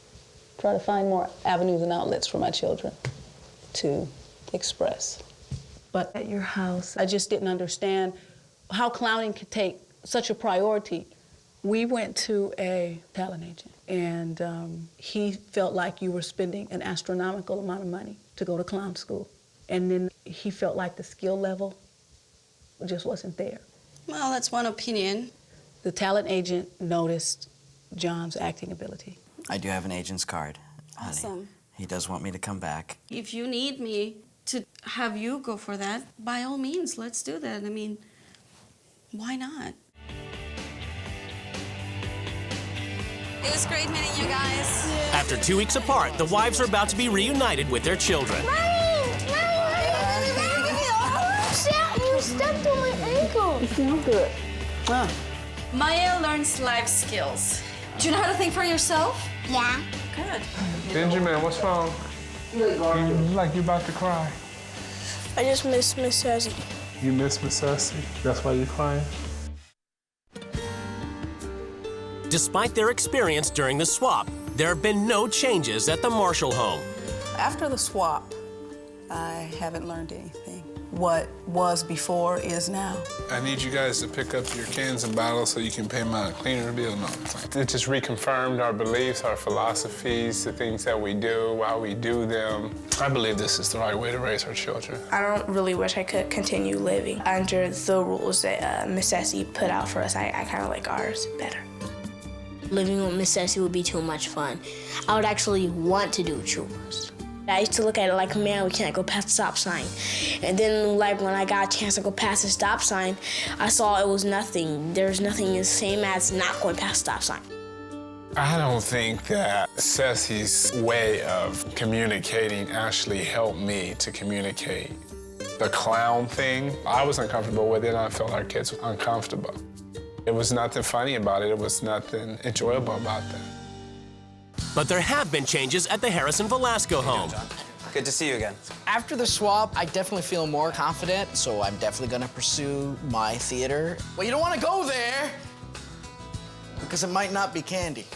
try to find more avenues and outlets for my children to express. But at your house, I just didn't understand how clowning could take such a priority. We went to a talent agent, and he felt like you were spending an astronomical amount of money to go to clown school. And then he felt like the skill level just wasn't there. Well, that's one opinion. The talent agent noticed John's acting ability. I do have an agent's card, honey. Awesome. He does want me to come back. If you need me to have you go for that, by all means, let's do that. I mean, why not? It was great meeting you guys. After 2 weeks apart, the wives are about to be reunited with their children. You stepped on my ankle. You feel good. Huh. Maya learns life skills. Do you know how to think for yourself? Yeah. Good. Benjamin, what's wrong? You look like you're about to cry. I just miss Miss Sassy. You miss Miss Sassy? That's why you're crying? Despite their experience during the swap, there have been no changes at the Marshall home. After the swap, I haven't learned anything. What was before is now. I need you guys to pick up your cans and bottles so you can pay my cleaner bill. No, it just reconfirmed our beliefs, our philosophies, the things that we do, why we do them. I believe this is the right way to raise our children. I don't really wish I could continue living under the rules that Miss Sassy put out for us. I kind of like ours better. Living with Miss Sassy would be too much fun. I would actually want to do chores. I used to look at it like, man, we can't go past the stop sign. And then, like, when I got a chance to go past the stop sign, I saw it was nothing. There's nothing the same as not going past the stop sign. I don't think that Ceci's way of communicating actually helped me to communicate. The clown thing, I was uncomfortable with it, and I felt our kids were uncomfortable. It was nothing funny about it. It was nothing enjoyable about that. But there have been changes at the Harrison Velasco home. Good to see you again. After the swap, I definitely feel more confident, so I'm definitely gonna pursue my theater. Well, you don't wanna go there, because it might not be candy.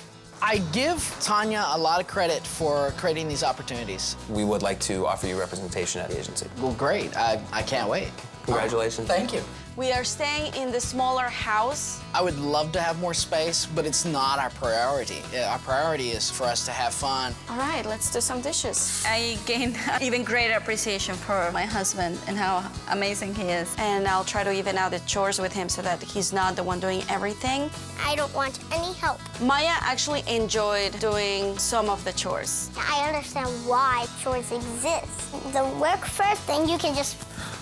I give Tanya a lot of credit for creating these opportunities. We would like to offer you representation at the agency. Well, great. I can't wait. Congratulations. Thank you. We are staying in the smaller house. I would love to have more space, but it's not our priority. Our priority is for us to have fun. All right, let's do some dishes. I gained even greater appreciation for my husband and how amazing he is. And I'll try to even out the chores with him so that he's not the one doing everything. I don't want any help. Maya actually enjoyed doing some of the chores. I understand why chores exist. The work first, then you can just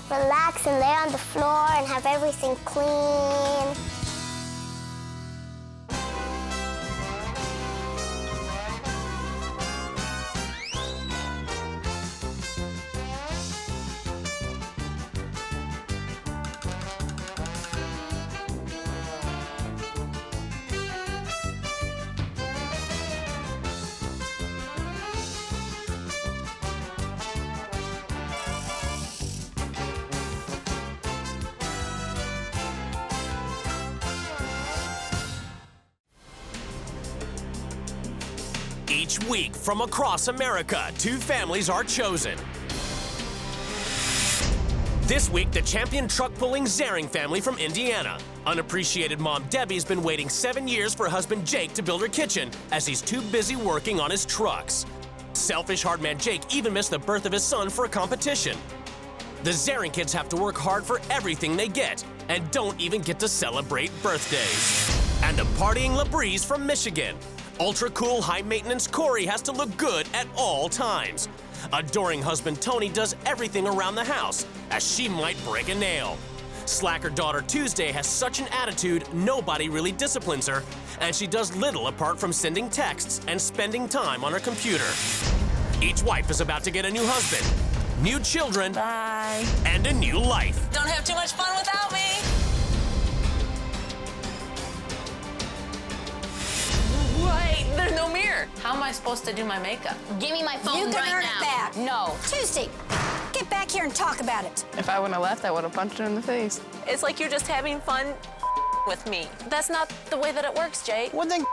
relax and lay on the floor and have everything clean. Each week from across America, 2 families are chosen. This week, the champion truck-pulling Zaring family from Indiana. Unappreciated mom Debbie's been waiting 7 years for husband Jake to build her kitchen as he's too busy working on his trucks. Selfish hard man Jake even missed the birth of his son for a competition. The Zaring kids have to work hard for everything they get and don't even get to celebrate birthdays. And the partying LaBreeze from Michigan. Ultra-cool, high-maintenance Corey has to look good at all times. Adoring husband Tony does everything around the house, as she might break a nail. Slacker daughter Tuesday has such an attitude, nobody really disciplines her, and she does little apart from sending texts and spending time on her computer. Each wife is about to get a new husband, new children, bye, and a new life. Don't have too much fun without me. Wait, there's no mirror. How am I supposed to do my makeup? Give me my phone You can right earn now. it back. No. Tuesday, get back here and talk about it. If I wouldn't have left, I would have punched her in the face. It's like you're just having fun with me. That's not the way that it works, Jake. Well, then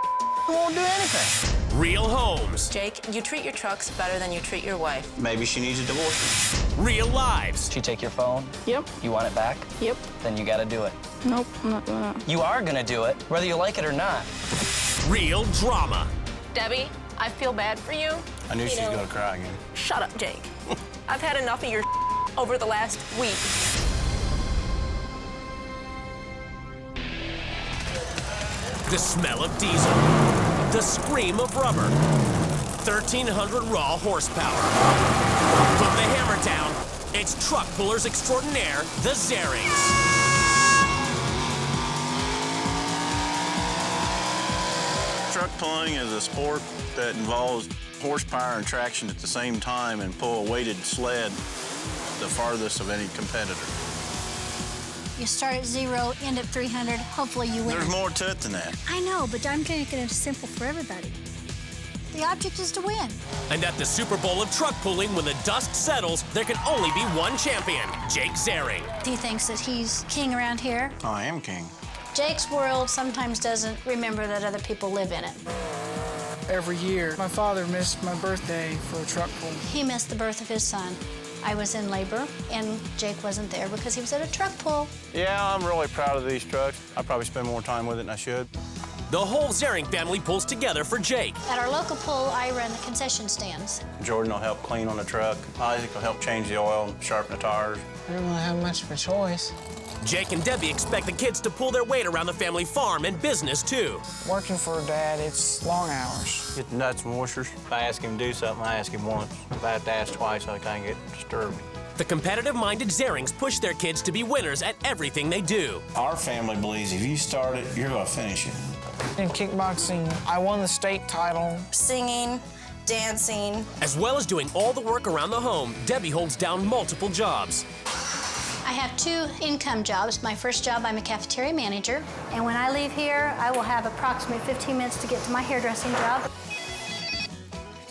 won't do anything. Real homes. Jake, you treat your trucks better than you treat your wife. Maybe she needs a divorce. Real lives. She take your phone? Yep. You want it back? Yep. Then you gotta do it. Nope, I'm not doing that. You are gonna do it, whether you like it or not. Real drama. Debbie, I feel bad for you. I knew she was gonna cry again. Shut up, Jake. I've had enough of your over the last week. The smell of diesel. The scream of rubber. 1,300 raw horsepower. Put the hammer down. It's truck pullers extraordinaire, the Zarings. Truck pulling is a sport that involves horsepower and traction at the same time and pull a weighted sled the farthest of any competitor. You start at 0, end at 300, hopefully you win. There's more to it than that. I know, but I'm going to make it simple for everybody. The object is to win. And at the Super Bowl of truck pulling, when the dust settles, there can only be one champion, Jake Zaring. He thinks that he's king around here. I am king. Jake's world sometimes doesn't remember that other people live in it. Every year, my father missed my birthday for a truck pull. He missed the birth of his son. I was in labor, and Jake wasn't there because he was at a truck pull. Yeah, I'm really proud of these trucks. I probably spend more time with it than I should. The whole Zaring family pulls together for Jake. At our local pull, I run the concession stands. Jordan will help clean on the truck. Isaac will help change the oil and sharpen the tires. I don't really have much of a choice. Jake and Debbie expect the kids to pull their weight around the family farm and business, too. Working for Dad, it's long hours. Get the nuts and washers. If I ask him to do something, I ask him once. If I have to ask twice, I kind of get disturbed. The competitive-minded Zarings push their kids to be winners at everything they do. Our family believes if you start it, you're going to finish it. In kickboxing, I won the state title. Singing, dancing. As well as doing all the work around the home, Debbie holds down multiple jobs. have 2 income jobs. My first job, I'm a cafeteria manager. And when I leave here, I will have approximately 15 minutes to get to my hairdressing job.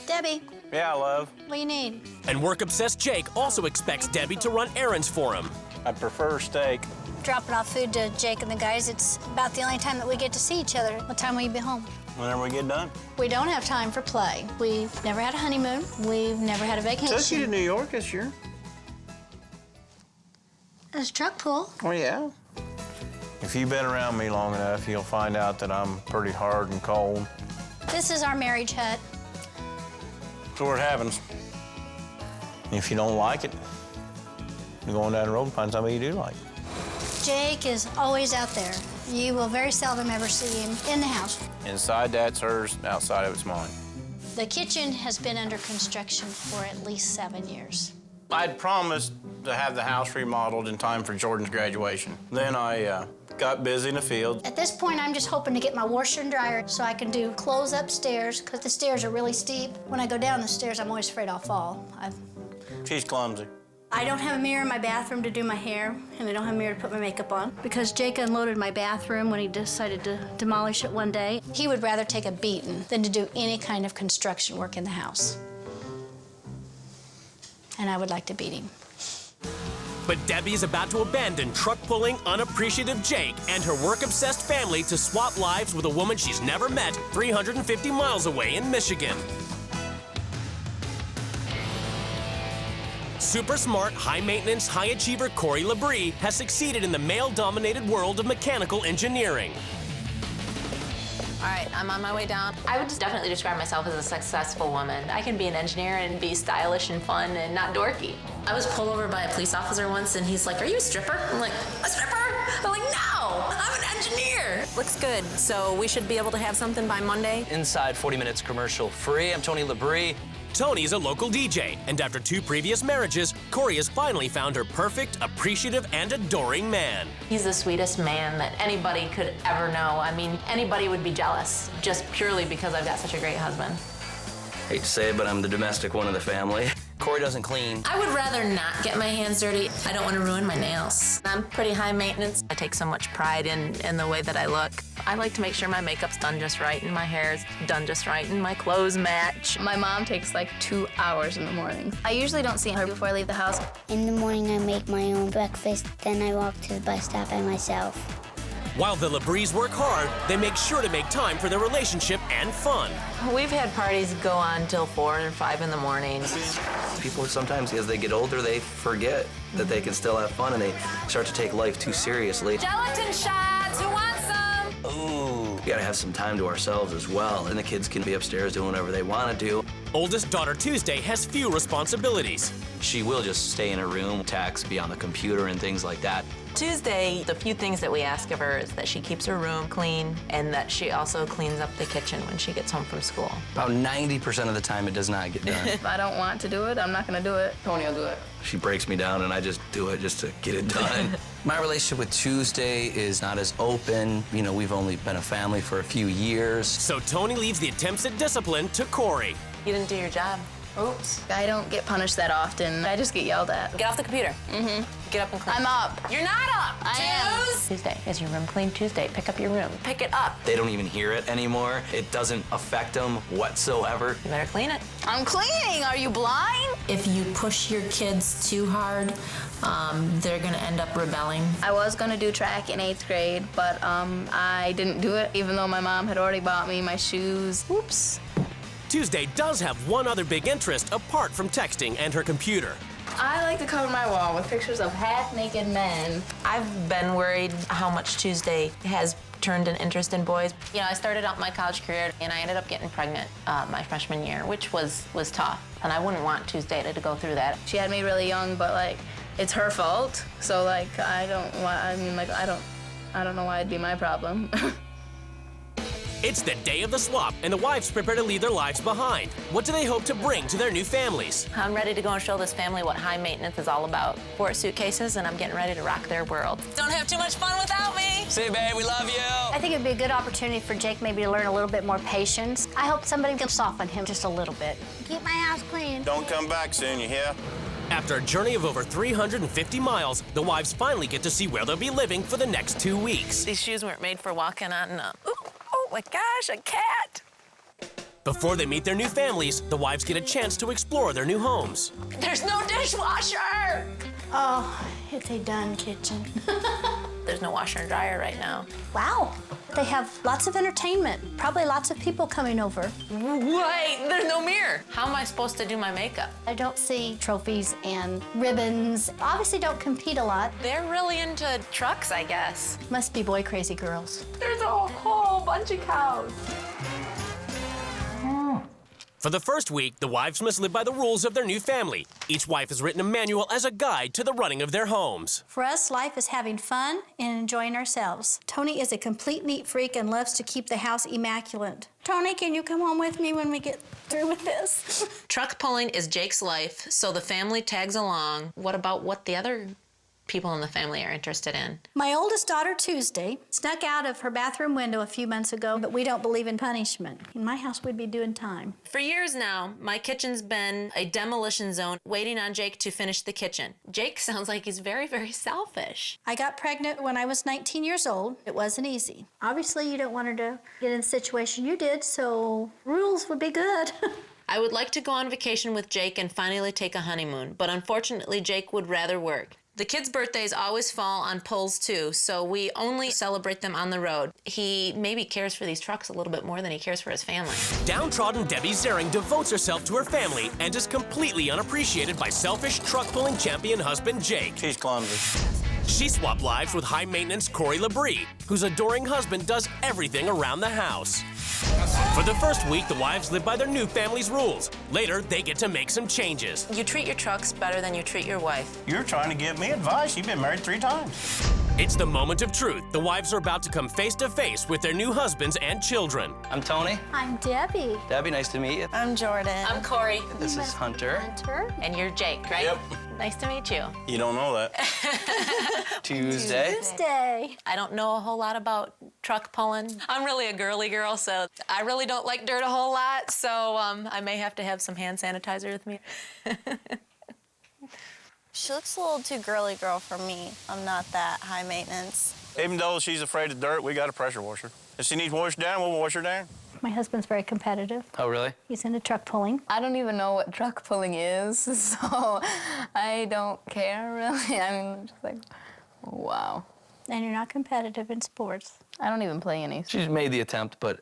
Debbie. Yeah, love. What do you need? And work-obsessed Jake also expects Debbie to run errands for him. I prefer steak. Dropping off food to Jake and the guys, it's about the only time that we get to see each other. What time will you be home? Whenever we get done. We don't have time for play. We've never had a honeymoon. We've never had a vacation. Took you to New York this year. There's a truck pull. Oh, yeah. If you've been around me long enough, you'll find out that I'm pretty hard and cold. This is our marriage hut. That's where it happens. If you don't like it, you're going down the road and find somebody you do like. Jake is always out there. You will very seldom ever see him in the house. Inside, that's hers. Outside of it's mine. The kitchen has been under construction for at least 7 years. I'd promised to have the house remodeled in time for Jordan's graduation. Then I got busy in the field. At this point, I'm just hoping to get my washer and dryer so I can do clothes upstairs, because the stairs are really steep. When I go down the stairs, I'm always afraid I'll fall. She's clumsy. I don't have a mirror in my bathroom to do my hair, and I don't have a mirror to put my makeup on, because Jake unloaded my bathroom when he decided to demolish it one day. He would rather take a beating than to do any kind of construction work in the house. And I would like to beat him. But Debbie is about to abandon truck-pulling, unappreciative Jake and her work-obsessed family to swap lives with a woman she's never met 350 miles away in Michigan. Super smart, high-maintenance, high-achiever Corey Labrie has succeeded in the male-dominated world of mechanical engineering. All right, I'm on my way down. I would just definitely describe myself as a successful woman. I can be an engineer and be stylish and fun and not dorky. I was pulled over by a police officer once, and he's like, "Are you a stripper?" I'm like, "A stripper?" I'm like, "No, I'm an engineer." Looks good, so we should be able to have something by Monday. Inside 40 minutes commercial free. I'm Tony Labrie. Tony's a local DJ, and after 2 previous marriages, Corey has finally found her perfect, appreciative, and adoring man. He's the sweetest man that anybody could ever know. I mean, anybody would be jealous, just purely because I've got such a great husband. Hate to say it, but I'm the domestic one of the family. Corey doesn't clean. I would rather not get my hands dirty. I don't want to ruin my nails. I'm pretty high maintenance. I take so much pride in the way that I look. I like to make sure my makeup's done just right and my hair's done just right and my clothes match. My mom takes like 2 hours in the morning. I usually don't see her before I leave the house. In the morning, I make my own breakfast, then I walk to the bus stop by myself. While the Labries work hard, they make sure to make time for their relationship and fun. We've had parties go on till 4 or 5 in the morning. People sometimes, as they get older, they forget that they can still have fun and they start to take life too seriously. Gelatin shots, who wants some? Ooh, we gotta have some time to ourselves as well, and the kids can be upstairs doing whatever they want to do. Oldest daughter Tuesday has few responsibilities. She will just stay in her room, text, be on the computer and things like that. Tuesday, the few things that we ask of her is that she keeps her room clean and that she also cleans up the kitchen when she gets home from school. About 90% of the time, it does not get done. If I don't want to do it, I'm not gonna do it. Tony will do it. She breaks me down and I just do it just to get it done. My relationship with Tuesday is not as open. You know, we've only been a family for a few years. So Tony leaves the attempts at discipline to Corey. You didn't do your job. Oops. I don't get punished that often. I just get yelled at. Get off the computer. Mm-hmm. Get up and clean. I'm up. You're not up. I am. Tuesday, is your room clean? Tuesday, pick up your room. Pick it up. They don't even hear it anymore. It doesn't affect them whatsoever. You better clean it. I'm cleaning. Are you blind? If you push your kids too hard, they're gonna end up rebelling. I was gonna do track in 8th grade, but I didn't do it, even though my mom had already bought me my shoes. Oops. Tuesday does have one other big interest apart from texting and her computer. I like to cover my wall with pictures of half-naked men. I've been worried how much Tuesday has turned an interest in boys. You know, I started out my college career and I ended up getting pregnant my freshman year, which was tough. And I wouldn't want Tuesday to go through that. She had me really young, but like, it's her fault. So like, I don't know why it'd be my problem. It's the day of the swap, and the wives prepare to leave their lives behind. What do they hope to bring to their new families? I'm ready to go and show this family what high maintenance is all about. 4 suitcases, and I'm getting ready to rock their world. Don't have too much fun without me. See, babe, we love you. I think it'd be a good opportunity for Jake maybe to learn a little bit more patience. I hope somebody can soften him just a little bit. Keep my house clean. Don't come back soon, you hear? After a journey of over 350 miles, the wives finally get to see where they'll be living for the next 2 weeks. These shoes weren't made for walking on. Oh my gosh, a cat! Before they meet their new families, the wives get a chance to explore their new homes. There's no dishwasher! Oh, it's a done kitchen. There's no washer and dryer right now. Wow. They have lots of entertainment, probably lots of people coming over. Wait, there's no mirror. How am I supposed to do my makeup? I don't see trophies and ribbons. Obviously don't compete a lot. They're really into trucks, I guess. Must be boy crazy girls. There's a whole bunch of cows. For the first week, the wives must live by the rules of their new family. Each wife has written a manual as a guide to the running of their homes. For us, life is having fun and enjoying ourselves. Tony is a complete neat freak and loves to keep the house immaculate. Tony, can you come home with me when we get through with this? Truck pulling is Jake's life, so the family tags along. What about what the other people in the family are interested in? My oldest daughter, Tuesday, snuck out of her bathroom window a few months ago, but we don't believe in punishment. In my house, we'd be doing time. For years now, my kitchen's been a demolition zone, waiting on Jake to finish the kitchen. Jake sounds like he's very, very selfish. I got pregnant when I was 19 years old. It wasn't easy. Obviously, you don't want her to get in the situation you did, so rules would be good. I would like to go on vacation with Jake and finally take a honeymoon, but unfortunately, Jake would rather work. The kids' birthdays always fall on pulls too, so we only celebrate them on the road. He maybe cares for these trucks a little bit more than he cares for his family. Downtrodden Debbie Zering devotes herself to her family and is completely unappreciated by selfish truck-pulling champion husband Jake. She's clumsy. She swapped lives with high-maintenance Corey Labrie, whose adoring husband does everything around the house. For the first week, the wives live by their new family's rules. Later, they get to make some changes. You treat your trucks better than you treat your wife. You're trying to give me advice. You've been married 3 times. It's the moment of truth. The wives are about to come face to face with their new husbands and children. I'm Tony. I'm Debbie. Debbie, nice to meet you. I'm Jordan. I'm Corey. This is Hunter. Hunter. And you're Jake, right? Yep. Nice to meet you. You don't know that. Tuesday. Tuesday. I don't know a whole lot about truck pulling. I'm really a girly girl, so I really don't like dirt a whole lot, so I may have to have some hand sanitizer with me. She looks a little too girly girl for me. I'm not that high maintenance. Even though she's afraid of dirt, we got a pressure washer. If she needs washed down, we'll wash her down. My husband's very competitive. Oh, really? He's into truck pulling. I don't even know what truck pulling is, so I don't care, really. I mean, I'm just like, wow. And you're not competitive in sports. I don't even play any. She made the attempt, but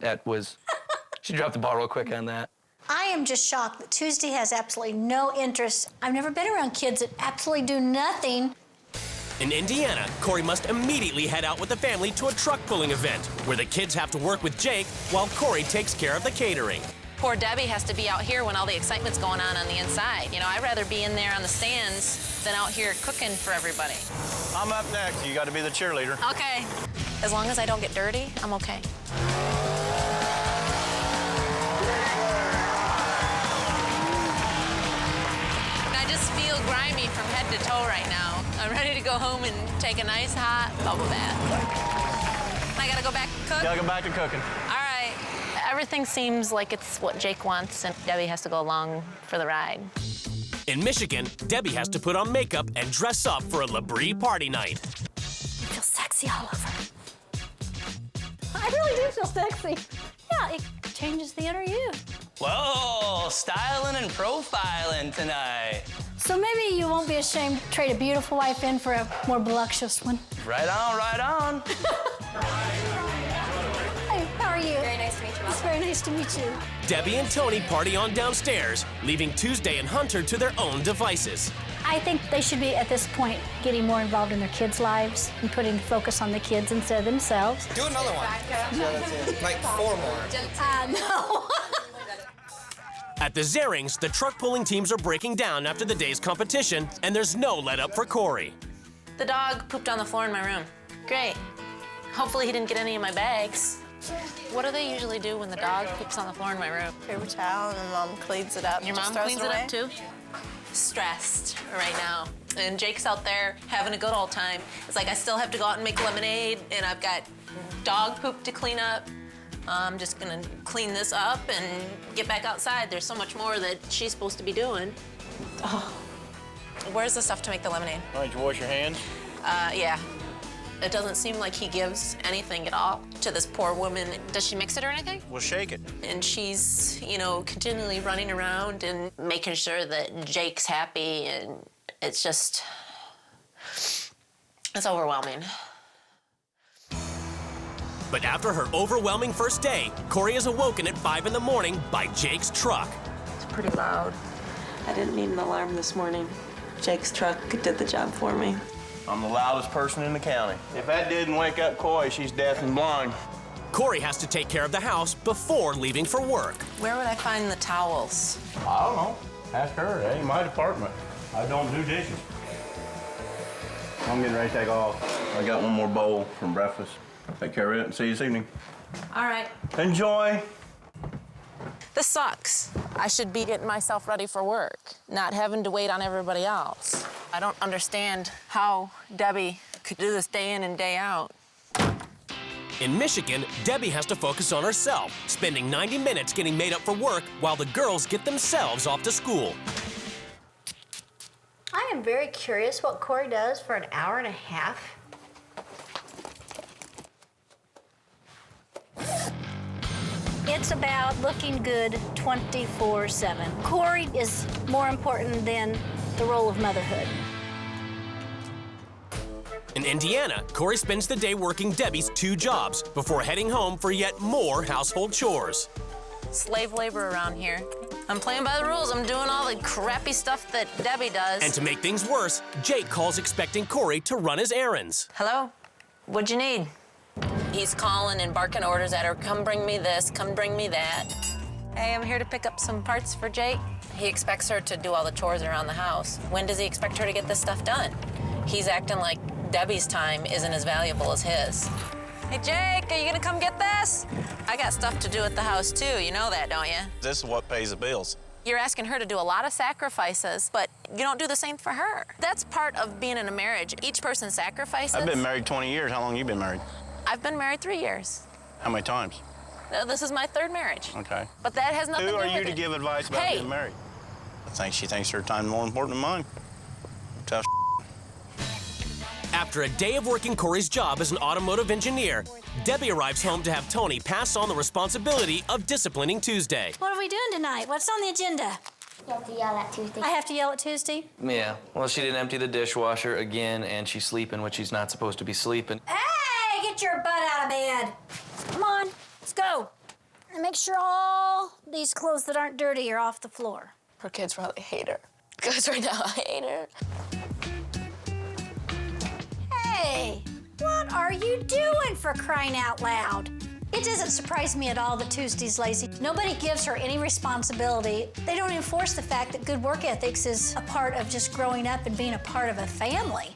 she dropped the ball real quick on that. I am just shocked that Tuesday has absolutely no interest. I've never been around kids that absolutely do nothing. In Indiana, Corey must immediately head out with the family to a truck pulling event where the kids have to work with Jake while Corey takes care of the catering. Poor Debbie has to be out here when all the excitement's going on the inside. You know, I'd rather be in there on the stands than out here cooking for everybody. I'm up next. You got to be the cheerleader. Okay. As long as I don't get dirty, I'm okay. I just feel grimy from head to toe right now. I'm ready to go home and take a nice hot bubble bath. I gotta go back and cook? Gotta go back to cooking. All right. Everything seems like it's what Jake wants, and Debbie has to go along for the ride. In Michigan, Debbie has to put on makeup and dress up for a Labrie party night. I feel sexy all over. I really do feel sexy. Yeah, it changes the inner you. Whoa, styling and profiling tonight. So maybe you won't be ashamed to trade a beautiful wife in for a more voluptuous one. Right on, right on. Hey, how are you? Very nice to meet you. It's very nice to meet you. Debbie and Tony party on downstairs, leaving Tuesday and Hunter to their own devices. I think they should be, at this point, getting more involved in their kids' lives and putting focus on the kids instead of themselves. Do another one. Like 4 more. No. At the Zerings, the truck pulling teams are breaking down after the day's competition, and there's no let-up for Corey. The dog pooped on the floor in my room. Great. Hopefully he didn't get any of my bags. What do they usually do when the dog poops on the floor in my room? Paper towel, and Mom cleans it up. Your mom cleans it up too? Stressed right now. And Jake's out there having a good old time. It's like I still have to go out and make lemonade, and I've got dog poop to clean up. I'm just gonna clean this up and get back outside. There's so much more that she's supposed to be doing. Oh. Where's the stuff to make the lemonade? All right, did you wash your hands? Yeah. It doesn't seem like he gives anything at all to this poor woman. Does she mix it or anything? We'll shake it. And she's, you know, continually running around and making sure that Jake's happy, and it's just, it's overwhelming. But after her overwhelming first day, Corey is awoken at 5 in the morning by Jake's truck. It's pretty loud. I didn't need an alarm this morning. Jake's truck did the job for me. I'm the loudest person in the county. If that didn't wake up Coy, she's deaf and blind. Corey has to take care of the house before leaving for work. Where would I find the towels? I don't know. Ask her. That ain't my department. I don't do dishes. I'm getting ready to take off. I got one more bowl from breakfast. Take care of it and see you this evening. All right. Enjoy. This sucks. I should be getting myself ready for work, not having to wait on everybody else. I don't understand how Debbie could do this day in and day out. In Michigan, Debbie has to focus on herself, spending 90 minutes getting made up for work while the girls get themselves off to school. I am very curious what Corey does for an hour and a half. It's about looking good 24/7. Corey is more important than the role of motherhood. In Indiana, Corey spends the day working Debbie's 2 jobs before heading home for yet more household chores. Slave labor around here. I'm playing by the rules. I'm doing all the crappy stuff that Debbie does. And to make things worse, Jake calls expecting Corey to run his errands. Hello? What'd you need? He's calling and barking orders at her. Come bring me this, come bring me that. Hey, I'm here to pick up some parts for Jake. He expects her to do all the chores around the house. When does he expect her to get this stuff done? He's acting like Debbie's time isn't as valuable as his. Hey, Jake, are you gonna come get this? I got stuff to do at the house too, you know that, don't you? This is what pays the bills. You're asking her to do a lot of sacrifices, but you don't do the same for her. That's part of being in a marriage. Each person sacrifices. I've been married 20 years. How long you been married? I've been married 3 years. How many times? This is my 3rd marriage. Okay. But that has nothing to do with it. Who are you to give advice about getting married? I think she thinks her time's more important than mine. Tough. After a day of working Corey's job as an automotive engineer, Debbie arrives home to have Tony pass on the responsibility of disciplining Tuesday. What are we doing tonight? What's on the agenda? You have to yell at Tuesday. I have to yell at Tuesday? Yeah. Well, she didn't empty the dishwasher again, and she's sleeping when she's not supposed to be sleeping. Hey, get your butt out of bed. Come on, let's go. And make sure all these clothes that aren't dirty are off the floor. Her kids probably hate her. Because right now, I hate her. Hey, what are you doing, for crying out loud? It doesn't surprise me at all that Tuesday's lazy. Nobody gives her any responsibility. They don't enforce the fact that good work ethics is a part of just growing up and being a part of a family.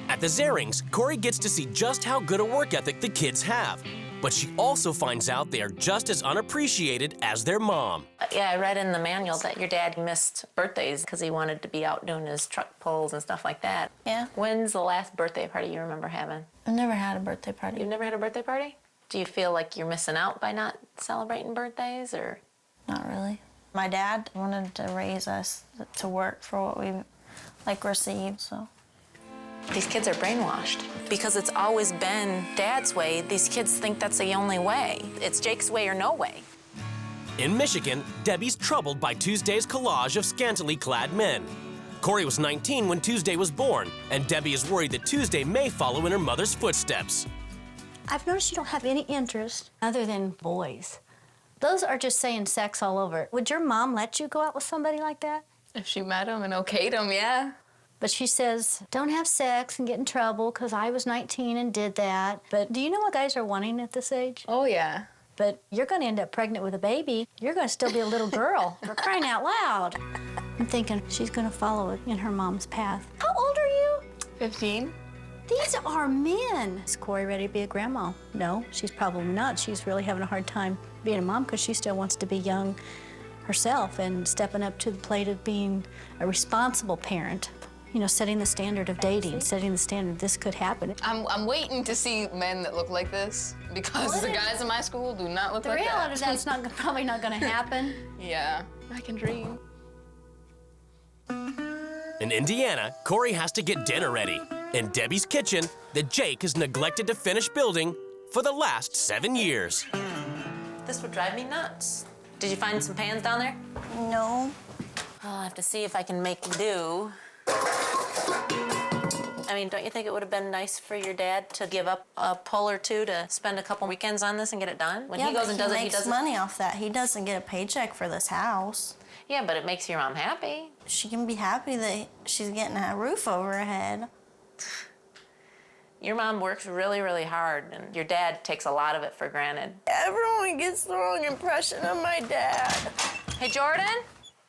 At the Zarings, Corey gets to see just how good a work ethic the kids have. But she also finds out they are just as unappreciated as their mom. Yeah, I read in the manual that your dad missed birthdays because he wanted to be out doing his truck pulls and stuff like that. Yeah. When's the last birthday party you remember having? I've never had a birthday party. You've never had a birthday party? Do you feel like you're missing out by not celebrating birthdays, or? Not really. My dad wanted to raise us to work for what we received, so. These kids are brainwashed. Because it's always been Dad's way, these kids think that's the only way. It's Jake's way or no way. In Michigan, Debbie's troubled by Tuesday's collage of scantily clad men. Corey was 19 when Tuesday was born, and Debbie is worried that Tuesday may follow in her mother's footsteps. I've noticed you don't have any interest other than boys. Those are just saying sex all over. Would your mom let you go out with somebody like that? If she met him and okayed him, yeah. But she says, don't have sex and get in trouble because I was 19 and did that. But do you know what guys are wanting at this age? Oh, yeah. But you're going to end up pregnant with a baby. You're going to still be a little girl. For crying out loud. I'm thinking she's going to follow in her mom's path. How old are you? 15. These are men. Is Corey ready to be a grandma? No, she's probably not. She's really having a hard time being a mom because she still wants to be young herself and stepping up to the plate of being a responsible parent. You know, setting the standard of dating, setting the standard this could happen. I'm waiting to see men that look like this because the guys in my school do not look like that. The reality of that's probably not going to happen. Yeah, I can dream. In Indiana, Corey has to get dinner ready. In Debbie's kitchen, that Jake has neglected to finish building for the last 7 years. This would drive me nuts. Did you find some pans down there? No. I'll have to see if I can make do. I mean, don't you think it would have been nice for your dad to give up a pull or two to spend a couple weekends on this and get it done? When Yeah, he goes but and does it, he makes money off that. He doesn't get a paycheck for this house. Yeah, but it makes your mom happy. She can be happy that she's getting a roof over her head. Your mom works really, really hard, and your dad takes a lot of it for granted. Everyone gets the wrong impression of my dad. Hey, Jordan,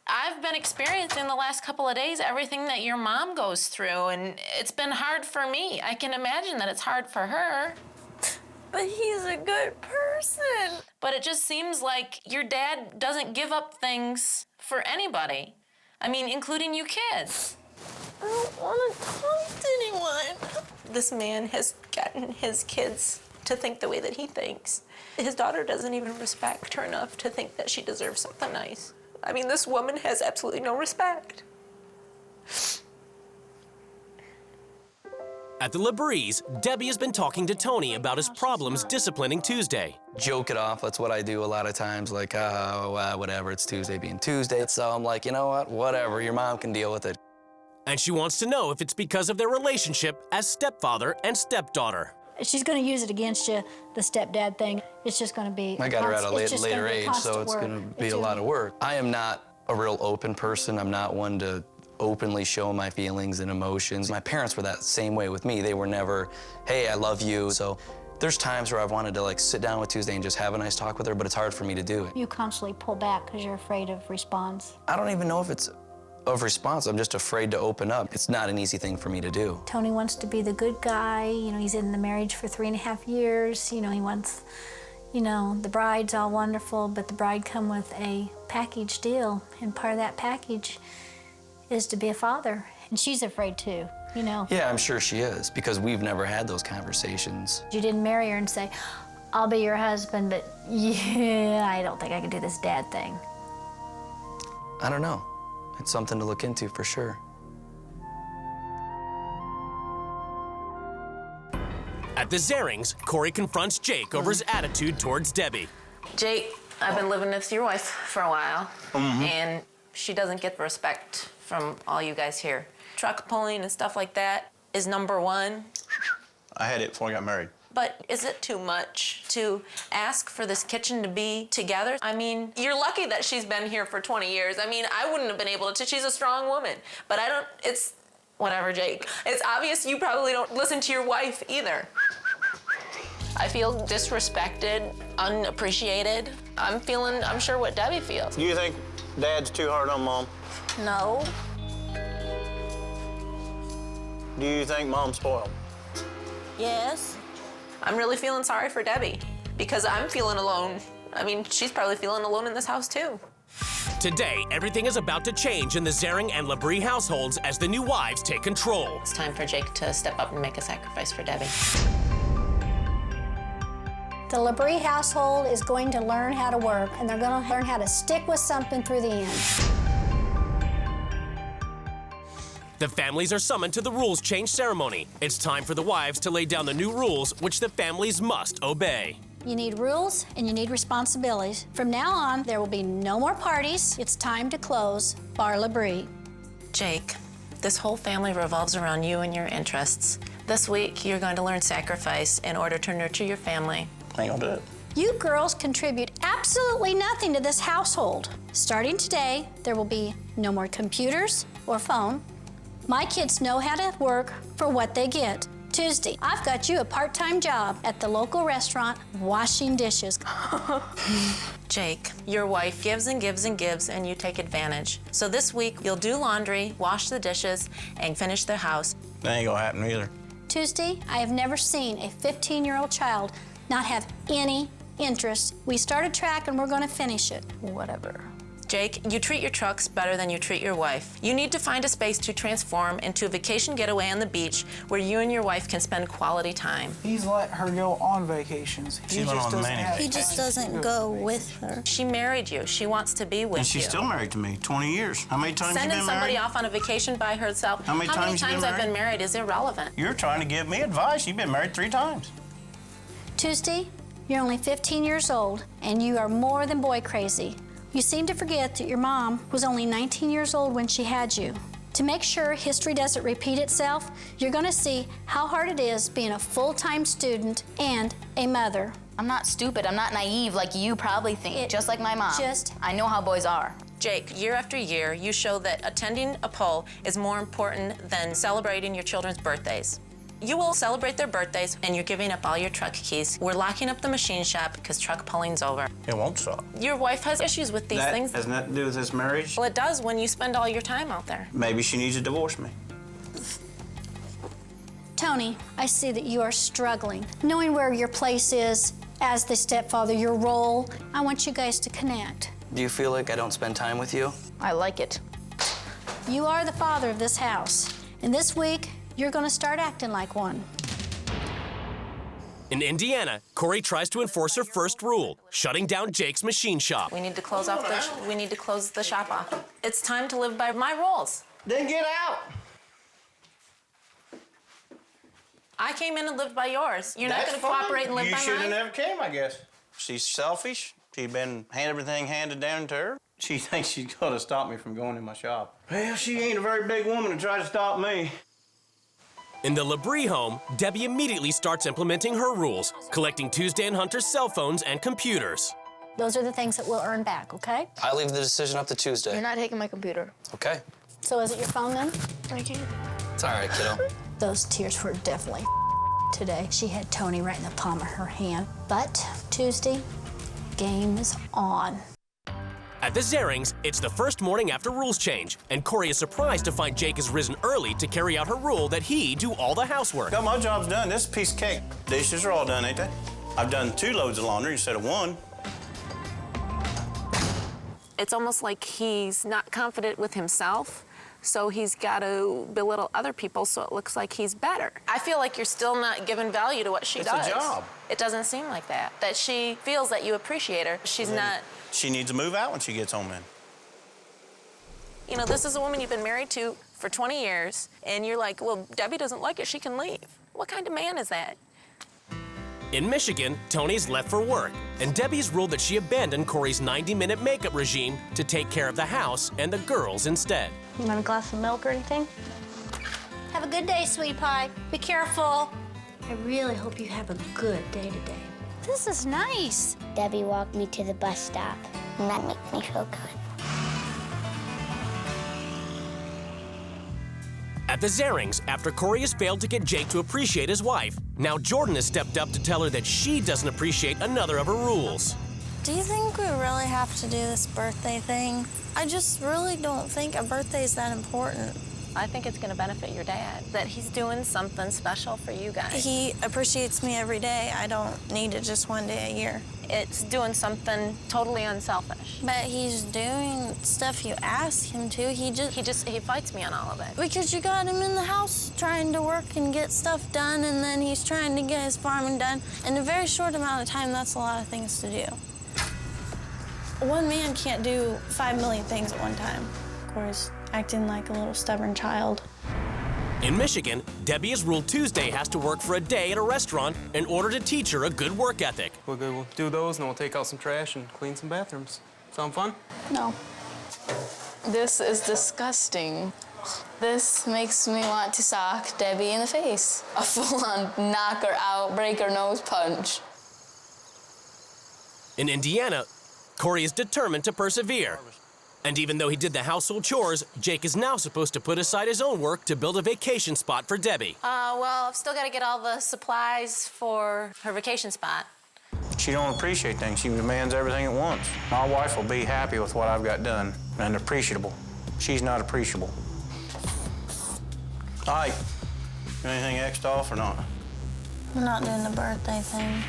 I've been experiencing the last couple of days everything that your mom goes through, and it's been hard for me. I can imagine that it's hard for her. But he's a good person. But it just seems like your dad doesn't give up things for anybody. I mean, including you kids. I don't want to talk to anyone. This man has gotten his kids to think the way that he thinks. His daughter doesn't even respect her enough to think that she deserves something nice. I mean, this woman has absolutely no respect. At the Labries, Debbie has been talking to Tony about his problems disciplining Tuesday. Joke it off, that's what I do a lot of times, like, whatever, it's Tuesday being Tuesday. So I'm like, you know what, whatever, your mom can deal with it. And she wants to know if it's because of their relationship as stepfather and stepdaughter. She's going to use it against you, the stepdad thing. It's just going to be... I got her at a later age, so it's going to be a lot of work. I am not a real open person. I'm not one to openly show my feelings and emotions. My parents were that same way with me. They were never, hey, I love you. So there's times where I've wanted to like sit down with Tuesday and just have a nice talk with her, but it's hard for me to do it. You constantly pull back because you're afraid of response. I don't even know if it's of response. I'm just afraid to open up. It's not an easy thing for me to do. Tony wants to be the good guy. You know, he's in the marriage for 3.5 years. You know, he wants, you know, the bride's all wonderful, but the bride come with a package deal, and part of that package is to be a father. And she's afraid too, you know. Yeah, I'm sure she is, because we've never had those conversations. You didn't marry her and say, I'll be your husband, but yeah, I don't think I can do this dad thing. I don't know. It's something to look into for sure. At the Zarings, Corey confronts Jake over his attitude towards Debbie. Jake, I've been living with your wife for a while, and she doesn't get the respect from all you guys here. Truck pulling and stuff like that is #1. I had it before I got married. But is it too much to ask for this kitchen to be together? I mean, you're lucky that she's been here for 20 years. I mean, I wouldn't have been able to. She's a strong woman. But it's whatever, Jake. It's obvious you probably don't listen to your wife either. I feel disrespected, unappreciated. I'm sure what Debbie feels. Do you think Dad's too hard on Mom? No. Do you think Mom's spoiled? Yes. I'm really feeling sorry for Debbie because I'm feeling alone. I mean, she's probably feeling alone in this house too. Today, everything is about to change in the Zaring and Labrie households as the new wives take control. It's time for Jake to step up and make a sacrifice for Debbie. The Labrie household is going to learn how to work, and they're going to learn how to stick with something through the end. The families are summoned to the rules change ceremony. It's time for the wives to lay down the new rules, which the families must obey. You need rules and you need responsibilities. From now on, there will be no more parties. It's time to close Bar Labrie. Jake, this whole family revolves around you and your interests. This week, you're going to learn sacrifice in order to nurture your family. I ain't gonna do it. You girls contribute absolutely nothing to this household. Starting today, there will be no more computers or phone. My kids know how to work for what they get. Tuesday, I've got you a part-time job at the local restaurant washing dishes. Jake, your wife gives and gives and gives, and you take advantage. So this week, you'll do laundry, wash the dishes, and finish the house. That ain't gonna happen either. Tuesday, I have never seen a 15-year-old child not have any interest. We started track and we're gonna finish it. Whatever. Jake, you treat your trucks better than you treat your wife. You need to find a space to transform into a vacation getaway on the beach where you and your wife can spend quality time. He's let her go on vacations. He just doesn't go with her. She married you. She wants to be with you. And she's still married to me, 20 years. How many times you been Sending somebody married? off on a vacation by herself. How many times I've been married is irrelevant. You're trying to give me advice. You've been married 3 times. Tuesday, you're only 15 years old, and you are more than boy crazy. You seem to forget that your mom was only 19 years old when she had you. To make sure history doesn't repeat itself, you're gonna see how hard it is being a full-time student and a mother. I'm not stupid, I'm not naive like you probably think, just like my mom. I know how boys are. Jake, year after year, you show that attending a poll is more important than celebrating your children's birthdays. You will celebrate their birthdays, and you're giving up all your truck keys. We're locking up the machine shop because truck pulling's over. It won't stop. Your wife has issues with these things. That has nothing to do with this marriage. Well, it does when you spend all your time out there. Maybe she needs to divorce me. Tony, I see that you are struggling. Knowing where your place is as the stepfather, your role, I want you guys to connect. Do you feel like I don't spend time with you? I like it. You are the father of this house, and this week, you're gonna start acting like one. In Indiana, Corey tries to enforce her first rule, shutting down Jake's machine shop. We need to close the shop off. It's time to live by my rules. Then get out. I came in and lived by yours. You're not gonna cooperate and live by mine? You should have never came, I guess. She's selfish. She's been everything handed down to her. She thinks she's gonna stop me from going in my shop. Well, she ain't a very big woman to try to stop me. In the Labrie home, Debbie immediately starts implementing her rules, collecting Tuesday and Hunter's cell phones and computers. Those are the things that we'll earn back, okay? I leave the decision up to Tuesday. You're not taking my computer. Okay. So is it your phone then? I can't. It's all right, kiddo. Those tears were definitely today. She had Tony right in the palm of her hand. But Tuesday, game is on. At the Zarings, it's the first morning after rules change, and Corey is surprised to find Jake has risen early to carry out her rule that he do all the housework. Got my job's done. This is a piece of cake. Dishes are all done, ain't they? I've done 2 loads of laundry instead of 1. It's almost like he's not confident with himself, so he's got to belittle other people so it looks like he's better. I feel like you're still not giving value to what she does. It's a job. It doesn't seem like that. That she feels that you appreciate her. She's not... She needs to move out when she gets home then. You know, this is a woman you've been married to for 20 years, and you're like, well, Debbie doesn't like it, she can leave. What kind of man is that? In Michigan, Tony's left for work, and Debbie's ruled that she abandoned Corey's 90-minute makeup regime to take care of the house and the girls instead. You want a glass of milk or anything? Have a good day, sweetie pie. Be careful. I really hope you have a good day today. This is nice. Debbie walked me to the bus stop, and that makes me feel good. At the Zarings, after Corey has failed to get Jake to appreciate his wife, now Jordan has stepped up to tell her that she doesn't appreciate another of her rules. Do you think we really have to do this birthday thing? I just really don't think a birthday is that important. I think it's going to benefit your dad, that he's doing something special for you guys. He appreciates me every day. I don't need it just one day a year. It's doing something totally unselfish. But he's doing stuff you ask him to. He fights me on all of it. Because you got him in the house trying to work and get stuff done, and then he's trying to get his farming done. In a very short amount of time, that's a lot of things to do. One man can't do 5 million things at one time. Of course, acting like a little stubborn child. In Michigan, Debbie has ruled Tuesday has to work for a day at a restaurant in order to teach her a good work ethic. We'll do those, and then we'll take out some trash and clean some bathrooms. Sound fun? No. This is disgusting. This makes me want to sock Debbie in the face. A full-on knock her out, break her nose punch. In Indiana, Corey is determined to persevere. And even though he did the household chores, Jake is now supposed to put aside his own work to build a vacation spot for Debbie. Well, I've still got to get all the supplies for her vacation spot. She don't appreciate things. She demands everything at once. My wife will be happy with what I've got done and appreciable. She's not appreciable. All right, anything X'd off or not? I'm not doing the birthday thing.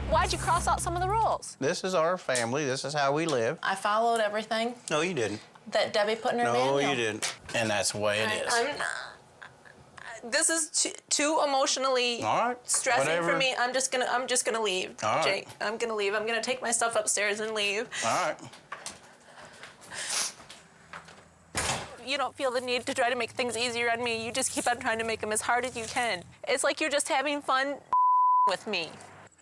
Why'd you cross out some of the rules? This is our family. This is how we live. I followed everything No, you didn't. that Debbie put in her manual. No, you didn't. And that's the way it is. I'm not. This is too emotionally stressing whatever. for me. I'm just gonna leave, All right. Jake. I'm gonna leave. I'm gonna take my stuff upstairs and leave. All right. You don't feel the need to try to make things easier on me. You just keep on trying to make them as hard as you can. It's like you're just having fun with me.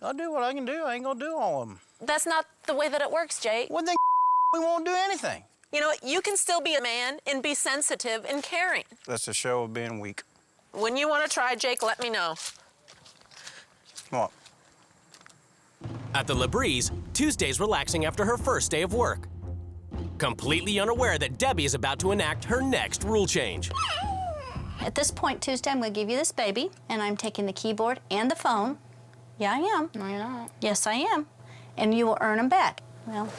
I'll do what I can do. I ain't gonna do all of them. That's not the way that it works, Jake. Well, then we won't do anything. You know what? You can still be a man and be sensitive and caring. That's a show of being weak. When you want to try, Jake, let me know. What? At the LaBreeze, Tuesday's relaxing after her first day of work. Completely unaware that Debbie is about to enact her next rule change. At this point, Tuesday, I'm going to give you this baby, and I'm taking the keyboard and the phone. Yeah, I am. No, you're not. Yes, I am. And you will earn them back. Well,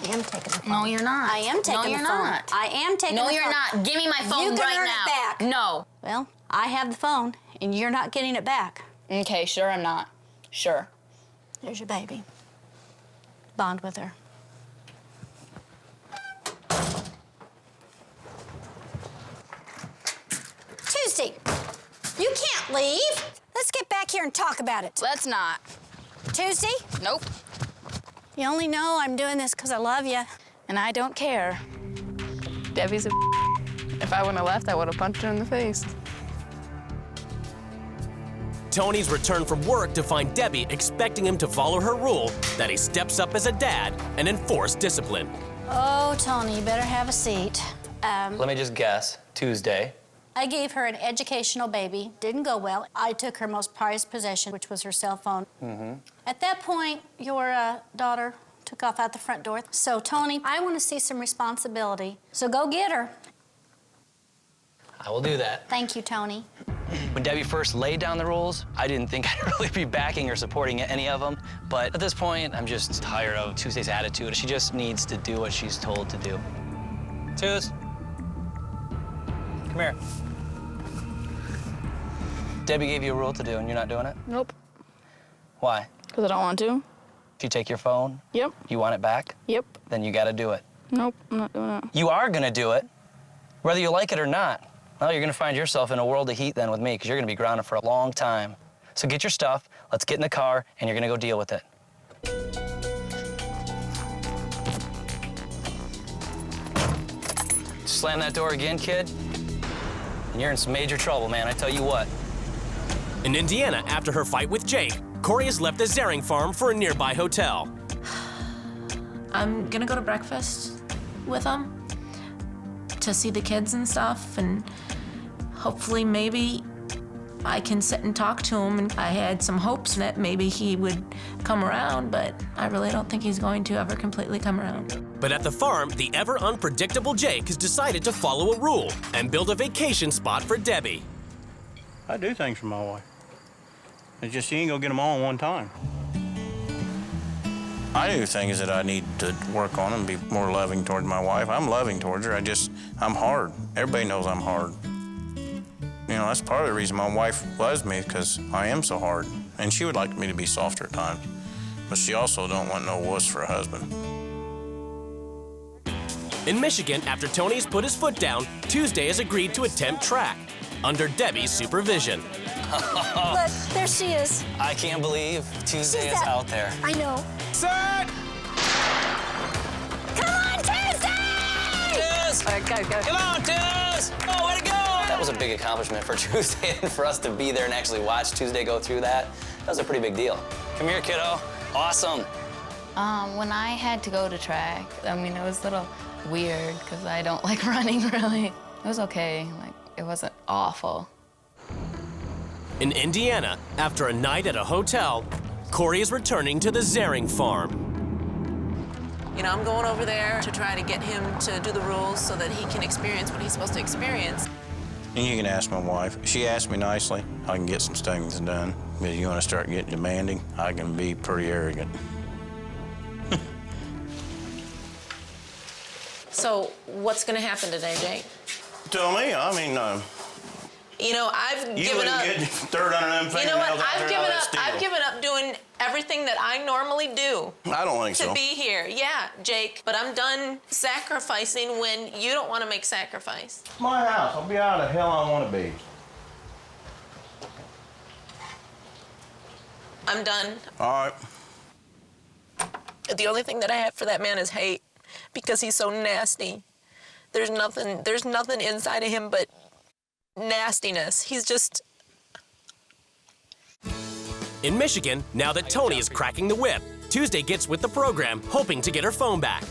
I am taking the phone. No, you're not. I am taking no, the you're phone. Not. I am taking the phone. No, you're not. Give me my phone you can right earn now. It back. No. Well, I have the phone, and you're not getting it back. Okay, sure, I'm not. Sure. There's your baby. Bond with her. Tuesday, you can't leave. Let's get back here and talk about it. Let's not. Tuesday? Nope. You only know I'm doing this because I love you. And I don't care. Debbie's a If I wouldn't have left, I would have punched her in the face. Tony's returned from work to find Debbie expecting him to follow her rule that he steps up as a dad and enforce discipline. Oh, Tony, you better have a seat. Let me just guess. Tuesday. I gave her an educational baby. Didn't go well. I took her most prized possession, which was her cell phone. Mm-hmm. At that point, your daughter took off out the front door. So, Tony, I want to see some responsibility. So go get her. I will do that. Thank you, Tony. When Debbie first laid down the rules, I didn't think I'd really be backing or supporting any of them. But at this point, I'm just tired of Tuesday's attitude. She just needs to do what she's told to do. Tues, come here. Debbie gave you a rule to do, and you're not doing it? Nope. Why? Because I don't want to. You take your phone? Yep. You want it back? Yep. Then you gotta do it. Nope, I'm not doing it. You are gonna do it, whether you like it or not. Well, you're gonna find yourself in a world of heat then with me, because you're gonna be grounded for a long time. So get your stuff, let's get in the car, and you're gonna go deal with it. Slam that door again, kid, and you're in some major trouble, man, I tell you what. In Indiana, after her fight with Jake, Corey has left the Zaring farm for a nearby hotel. I'm gonna go to breakfast with them to see the kids and stuff, and hopefully maybe I can sit and talk to him. And I had some hopes that maybe he would come around, but I really don't think he's going to ever completely come around. But at the farm, the ever unpredictable Jake has decided to follow a rule and build a vacation spot for Debbie. I do things for my wife. It's just you ain't gonna get them all in one time. I do things that I need to work on and be more loving toward my wife. I'm loving towards her. I'm hard. Everybody knows I'm hard. You know, that's part of the reason my wife loves me, because I am so hard. And she would like me to be softer at times. But she also don't want no wuss for a husband. In Michigan, after Tony's put his foot down, Tuesday has agreed to attempt track under Debbie's supervision. Look, there she is. I can't believe Tuesday is out there. I know. Set! Come on, Tuesday! Tues! All right, go. Come on, Tues! Oh, way to go! That was a big accomplishment for Tuesday, and for us to be there and actually watch Tuesday go through that was a pretty big deal. Come here, kiddo. Awesome. When I had to go to track, I mean, it was a little weird because I don't like running, really. It was okay. Like, it wasn't awful. In Indiana, after a night at a hotel, Corey is returning to the Zaring farm. You know, I'm going over there to try to get him to do the rules so that he can experience what he's supposed to experience. And you can ask my wife. If she asks me nicely, I can get some things done. But if you want to start getting demanding, I can be pretty arrogant. So, what's going to happen today, Jake? Tell me, I mean, You know, I've You given wouldn't up. get dirt under them fingernails. You know what? out I've there given and all up. that steel. I've given up doing everything that I normally do. I don't think to so. be here. Yeah, Jake. But I'm done sacrificing when you don't want to make sacrifice. It's my house. I'll be how the hell I want to be. I'm done. All right. The only thing that I have for that man is hate, because he's so nasty. There's nothing inside of him but nastiness. He's just... In Michigan, now that Tony is cracking the whip, Tuesday gets with the program, hoping to get her phone back.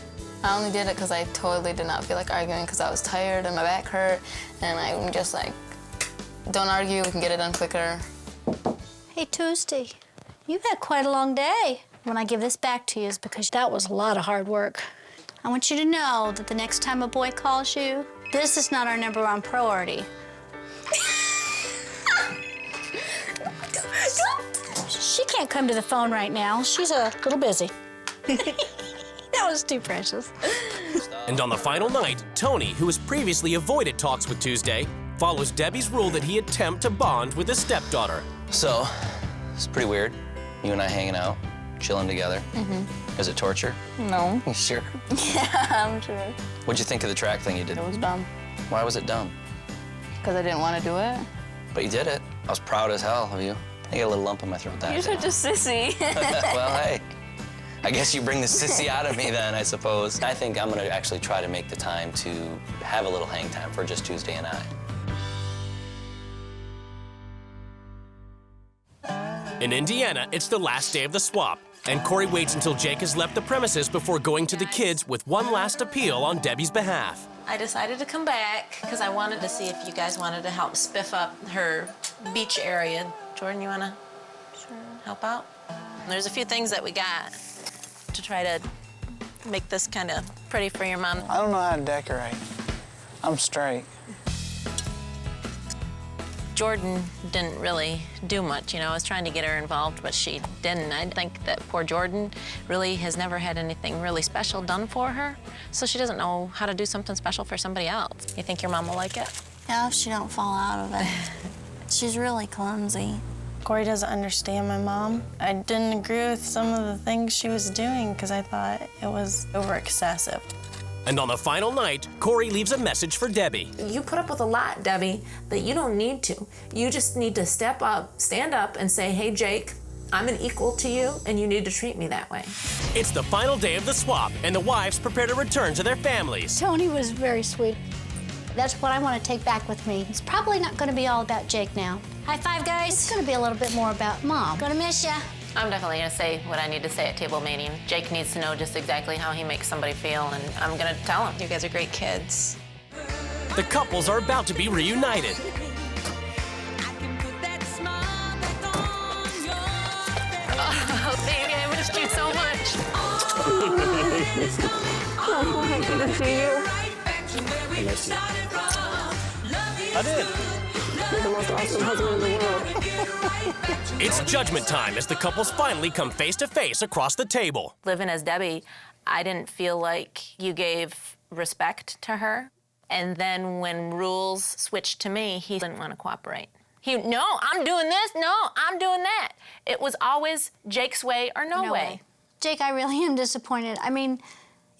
I only did it because I totally did not feel like arguing because I was tired and my back hurt, and I'm just like, don't argue, we can get it done quicker. Hey, Tuesday, you've had quite a long day. When I give this back to you is because that was a lot of hard work. I want you to know that the next time a boy calls you, this is not our #1 priority. She can't come to the phone right now. She's a little busy. That was too precious. And on the final night, Tony, who has previously avoided talks with Tuesday, follows Debbie's rule that he attempt to bond with his stepdaughter. So, it's pretty weird. You and I hanging out, chilling together. Mm-hmm. Is it torture? No. You sure? Yeah, I'm sure. What'd you think of the track thing you did? It was dumb. Why was it dumb? Because I didn't want to do it. But you did it. I was proud as hell of you. I got a little lump in my throat that You're day. such a sissy. Well, hey. I guess you bring the sissy out of me then, I suppose. I think I'm gonna actually try to make the time to have a little hang time for just Tuesday and I. In Indiana, it's the last day of the swap, and Corey waits until Jake has left the premises before going to the kids with one last appeal on Debbie's behalf. I decided to come back because I wanted to see if you guys wanted to help spiff up her beach area. Jordan, you want to help out? There's a few things that we got to try to make this kind of pretty for your mom. I don't know how to decorate. I'm straight. Jordan didn't really do much, you know. I was trying to get her involved, but she didn't. I think that poor Jordan really has never had anything really special done for her, so she doesn't know how to do something special for somebody else. You think your mom will like it? Yeah, if she don't fall out of it. She's really clumsy. Corey doesn't understand my mom. I didn't agree with some of the things she was doing because I thought it was over excessive. And on the final night, Corey leaves a message for Debbie. You put up with a lot, Debbie, that you don't need to. You just need to step up, stand up, and say, hey, Jake, I'm an equal to you, and you need to treat me that way. It's the final day of the swap, and the wives prepare to return to their families. Tony was very sweet. That's what I want to take back with me. It's probably not going to be all about Jake now. High five, guys. It's going to be a little bit more about Mom. Gonna miss ya. I'm definitely gonna say what I need to say at table meeting. Jake needs to know just exactly how he makes somebody feel, and I'm gonna tell him. You guys are great kids. The couples are about to be reunited. Oh, baby, I missed you so much. Oh, happy to see you. I miss you. I did. You're the most awesome husband in the world. It's judgment time as the couples finally come face to face across the table. Living as Debbie, I didn't feel like you gave respect to her. And then when rules switched to me, he didn't want to cooperate. No, I'm doing this, no, I'm doing that. It was always Jake's way or no way. Jake, I really am disappointed. I mean,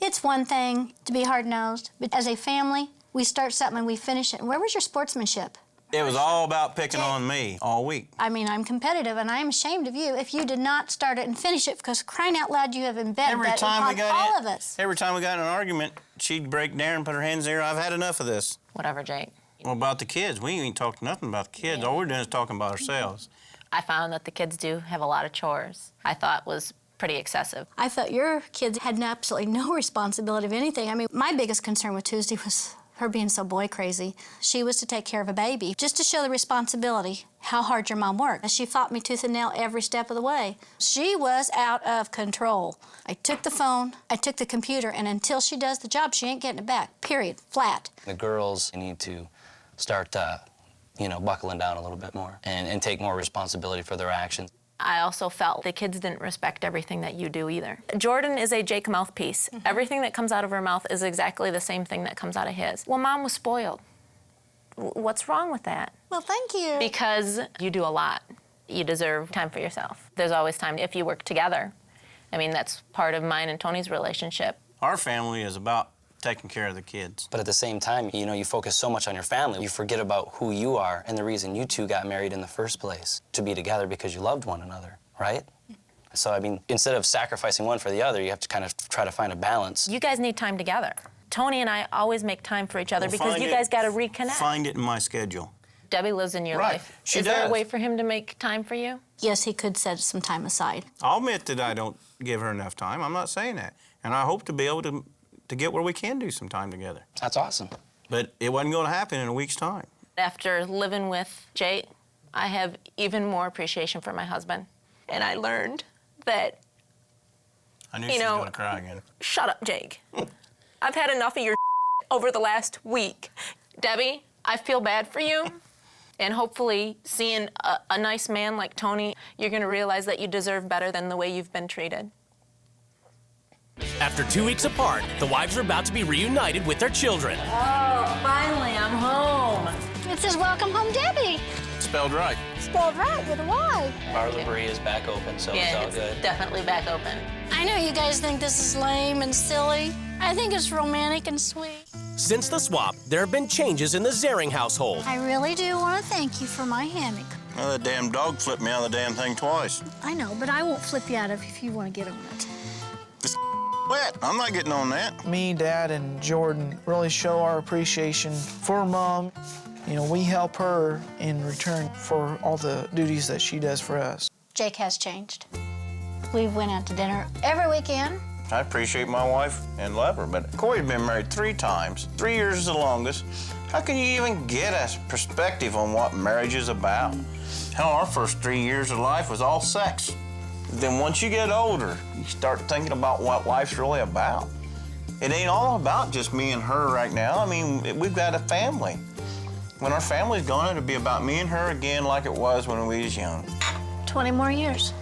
it's one thing to be hard-nosed, but as a family, we start something and we finish it. And where was your sportsmanship? It was all about picking on me all week. I mean, I'm competitive, and I am ashamed of you if you did not start it and finish it, because crying out loud, you have embedded that upon all of us. Every time we got in an argument, she'd break down and put her hands there. I've had enough of this. Whatever, Jake. Well, about the kids, we ain't talking nothing about the kids. All we're doing is talking about ourselves. I found that the kids do have a lot of chores. I thought was pretty excessive. I thought your kids had absolutely no responsibility of anything. I mean, my biggest concern with Tuesday was her being so boy crazy. She was to take care of a baby, just to show the responsibility, how hard your mom worked. She fought me tooth and nail every step of the way. She was out of control. I took the phone, I took the computer, and until she does the job, she ain't getting it back, period, flat. The girls need to start, buckling down a little bit more and take more responsibility for their actions. I also felt the kids didn't respect everything that you do either. Jordan is a Jake mouthpiece. Everything that comes out of her mouth is exactly the same thing that comes out of his. Well, Mom was spoiled. What's wrong with that? Well, thank you. Because you do a lot. You deserve time for yourself. There's always time if you work together. I mean, that's part of mine and Tony's relationship. Our family is about taking care of the kids. But at the same time, you know, you focus so much on your family, you forget about who you are and the reason you two got married in the first place, to be together because you loved one another, right? So, I mean, instead of sacrificing one for the other, you have to kind of try to find a balance. You guys need time together. Tony and I always make time for each other because you guys got to reconnect. Find it in my schedule. Debbie lives in your life. She Is does. there a way for him to make time for you? Yes, he could set some time aside. I'll admit that I don't give her enough time. I'm not saying that. And I hope to be able to get where we can do some time together. That's awesome. But it wasn't going to happen in a week's time. After living with Jake, I have even more appreciation for my husband. And I learned that, I knew she was going to cry again. Shut up, Jake. I've had enough of your over the last week. Debbie, I feel bad for you. And hopefully, seeing a nice man like Tony, you're going to realize that you deserve better than the way you've been treated. After 2 weeks apart, the wives are about to be reunited with their children. Oh, finally, I'm home. It says, welcome home, Debbie. Spelled right. Spelled right with a Y. Bar Labrie is back open, so it's all good. Definitely back open. I know you guys think this is lame and silly. I think it's romantic and sweet. Since the swap, there have been changes in the Zaring household. I really do want to thank you for my hammock. Well, that damn dog flipped me out of the damn thing twice. I know, but I won't flip you out of if you want to get on it. It's wet. I'm not getting on that. Me, Dad, and Jordan really show our appreciation for Mom. You know, we help her in return for all the duties that she does for us. Jake has changed. We went out to dinner every weekend. I appreciate my wife and love her, but Corey's been married 3 times. 3 years is the longest. How can you even get a perspective on what marriage is about? Hell, our first 3 years of life was all sex. Then once you get older, you start thinking about what life's really about. It ain't all about just me and her right now. I mean, we've got a family. When our family's gone, it'll be about me and her again like it was when we was young. 20 more years.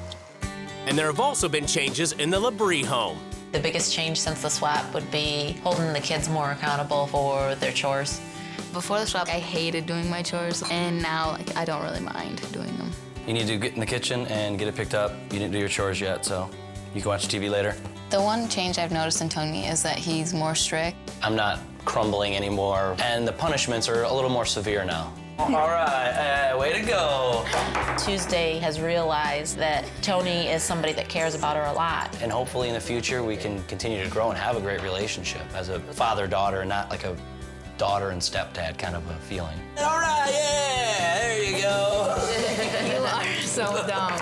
And there have also been changes in the Labrie home. The biggest change since the swap would be holding the kids more accountable for their chores. Before the swap, I hated doing my chores, and now I don't really mind doing them. You need to get in the kitchen and get it picked up. You didn't do your chores yet, so you can watch TV later. The one change I've noticed in Tony is that he's more strict. I'm not crumbling anymore, and the punishments are a little more severe now. All right, way to go. Tuesday has realized that Tony is somebody that cares about her a lot. And hopefully in the future, we can continue to grow and have a great relationship as a father-daughter, not like a daughter and stepdad kind of a feeling. All right, yeah, there you go. You are so dumb.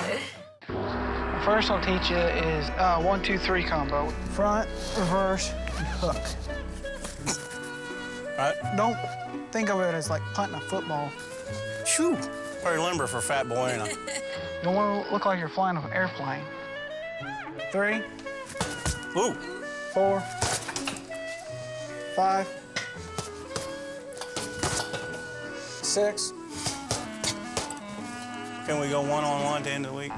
First I'll teach you is 1, 2, 3 combo. Front, reverse, and hook. Right? Don't think of it as like punting a football. Shoo! Very limber for a fat boy, ain't I? You don't want to look like you're flying an airplane. 3. Ooh. 4. 5. 6. Can we go one-on-one at the end of the week?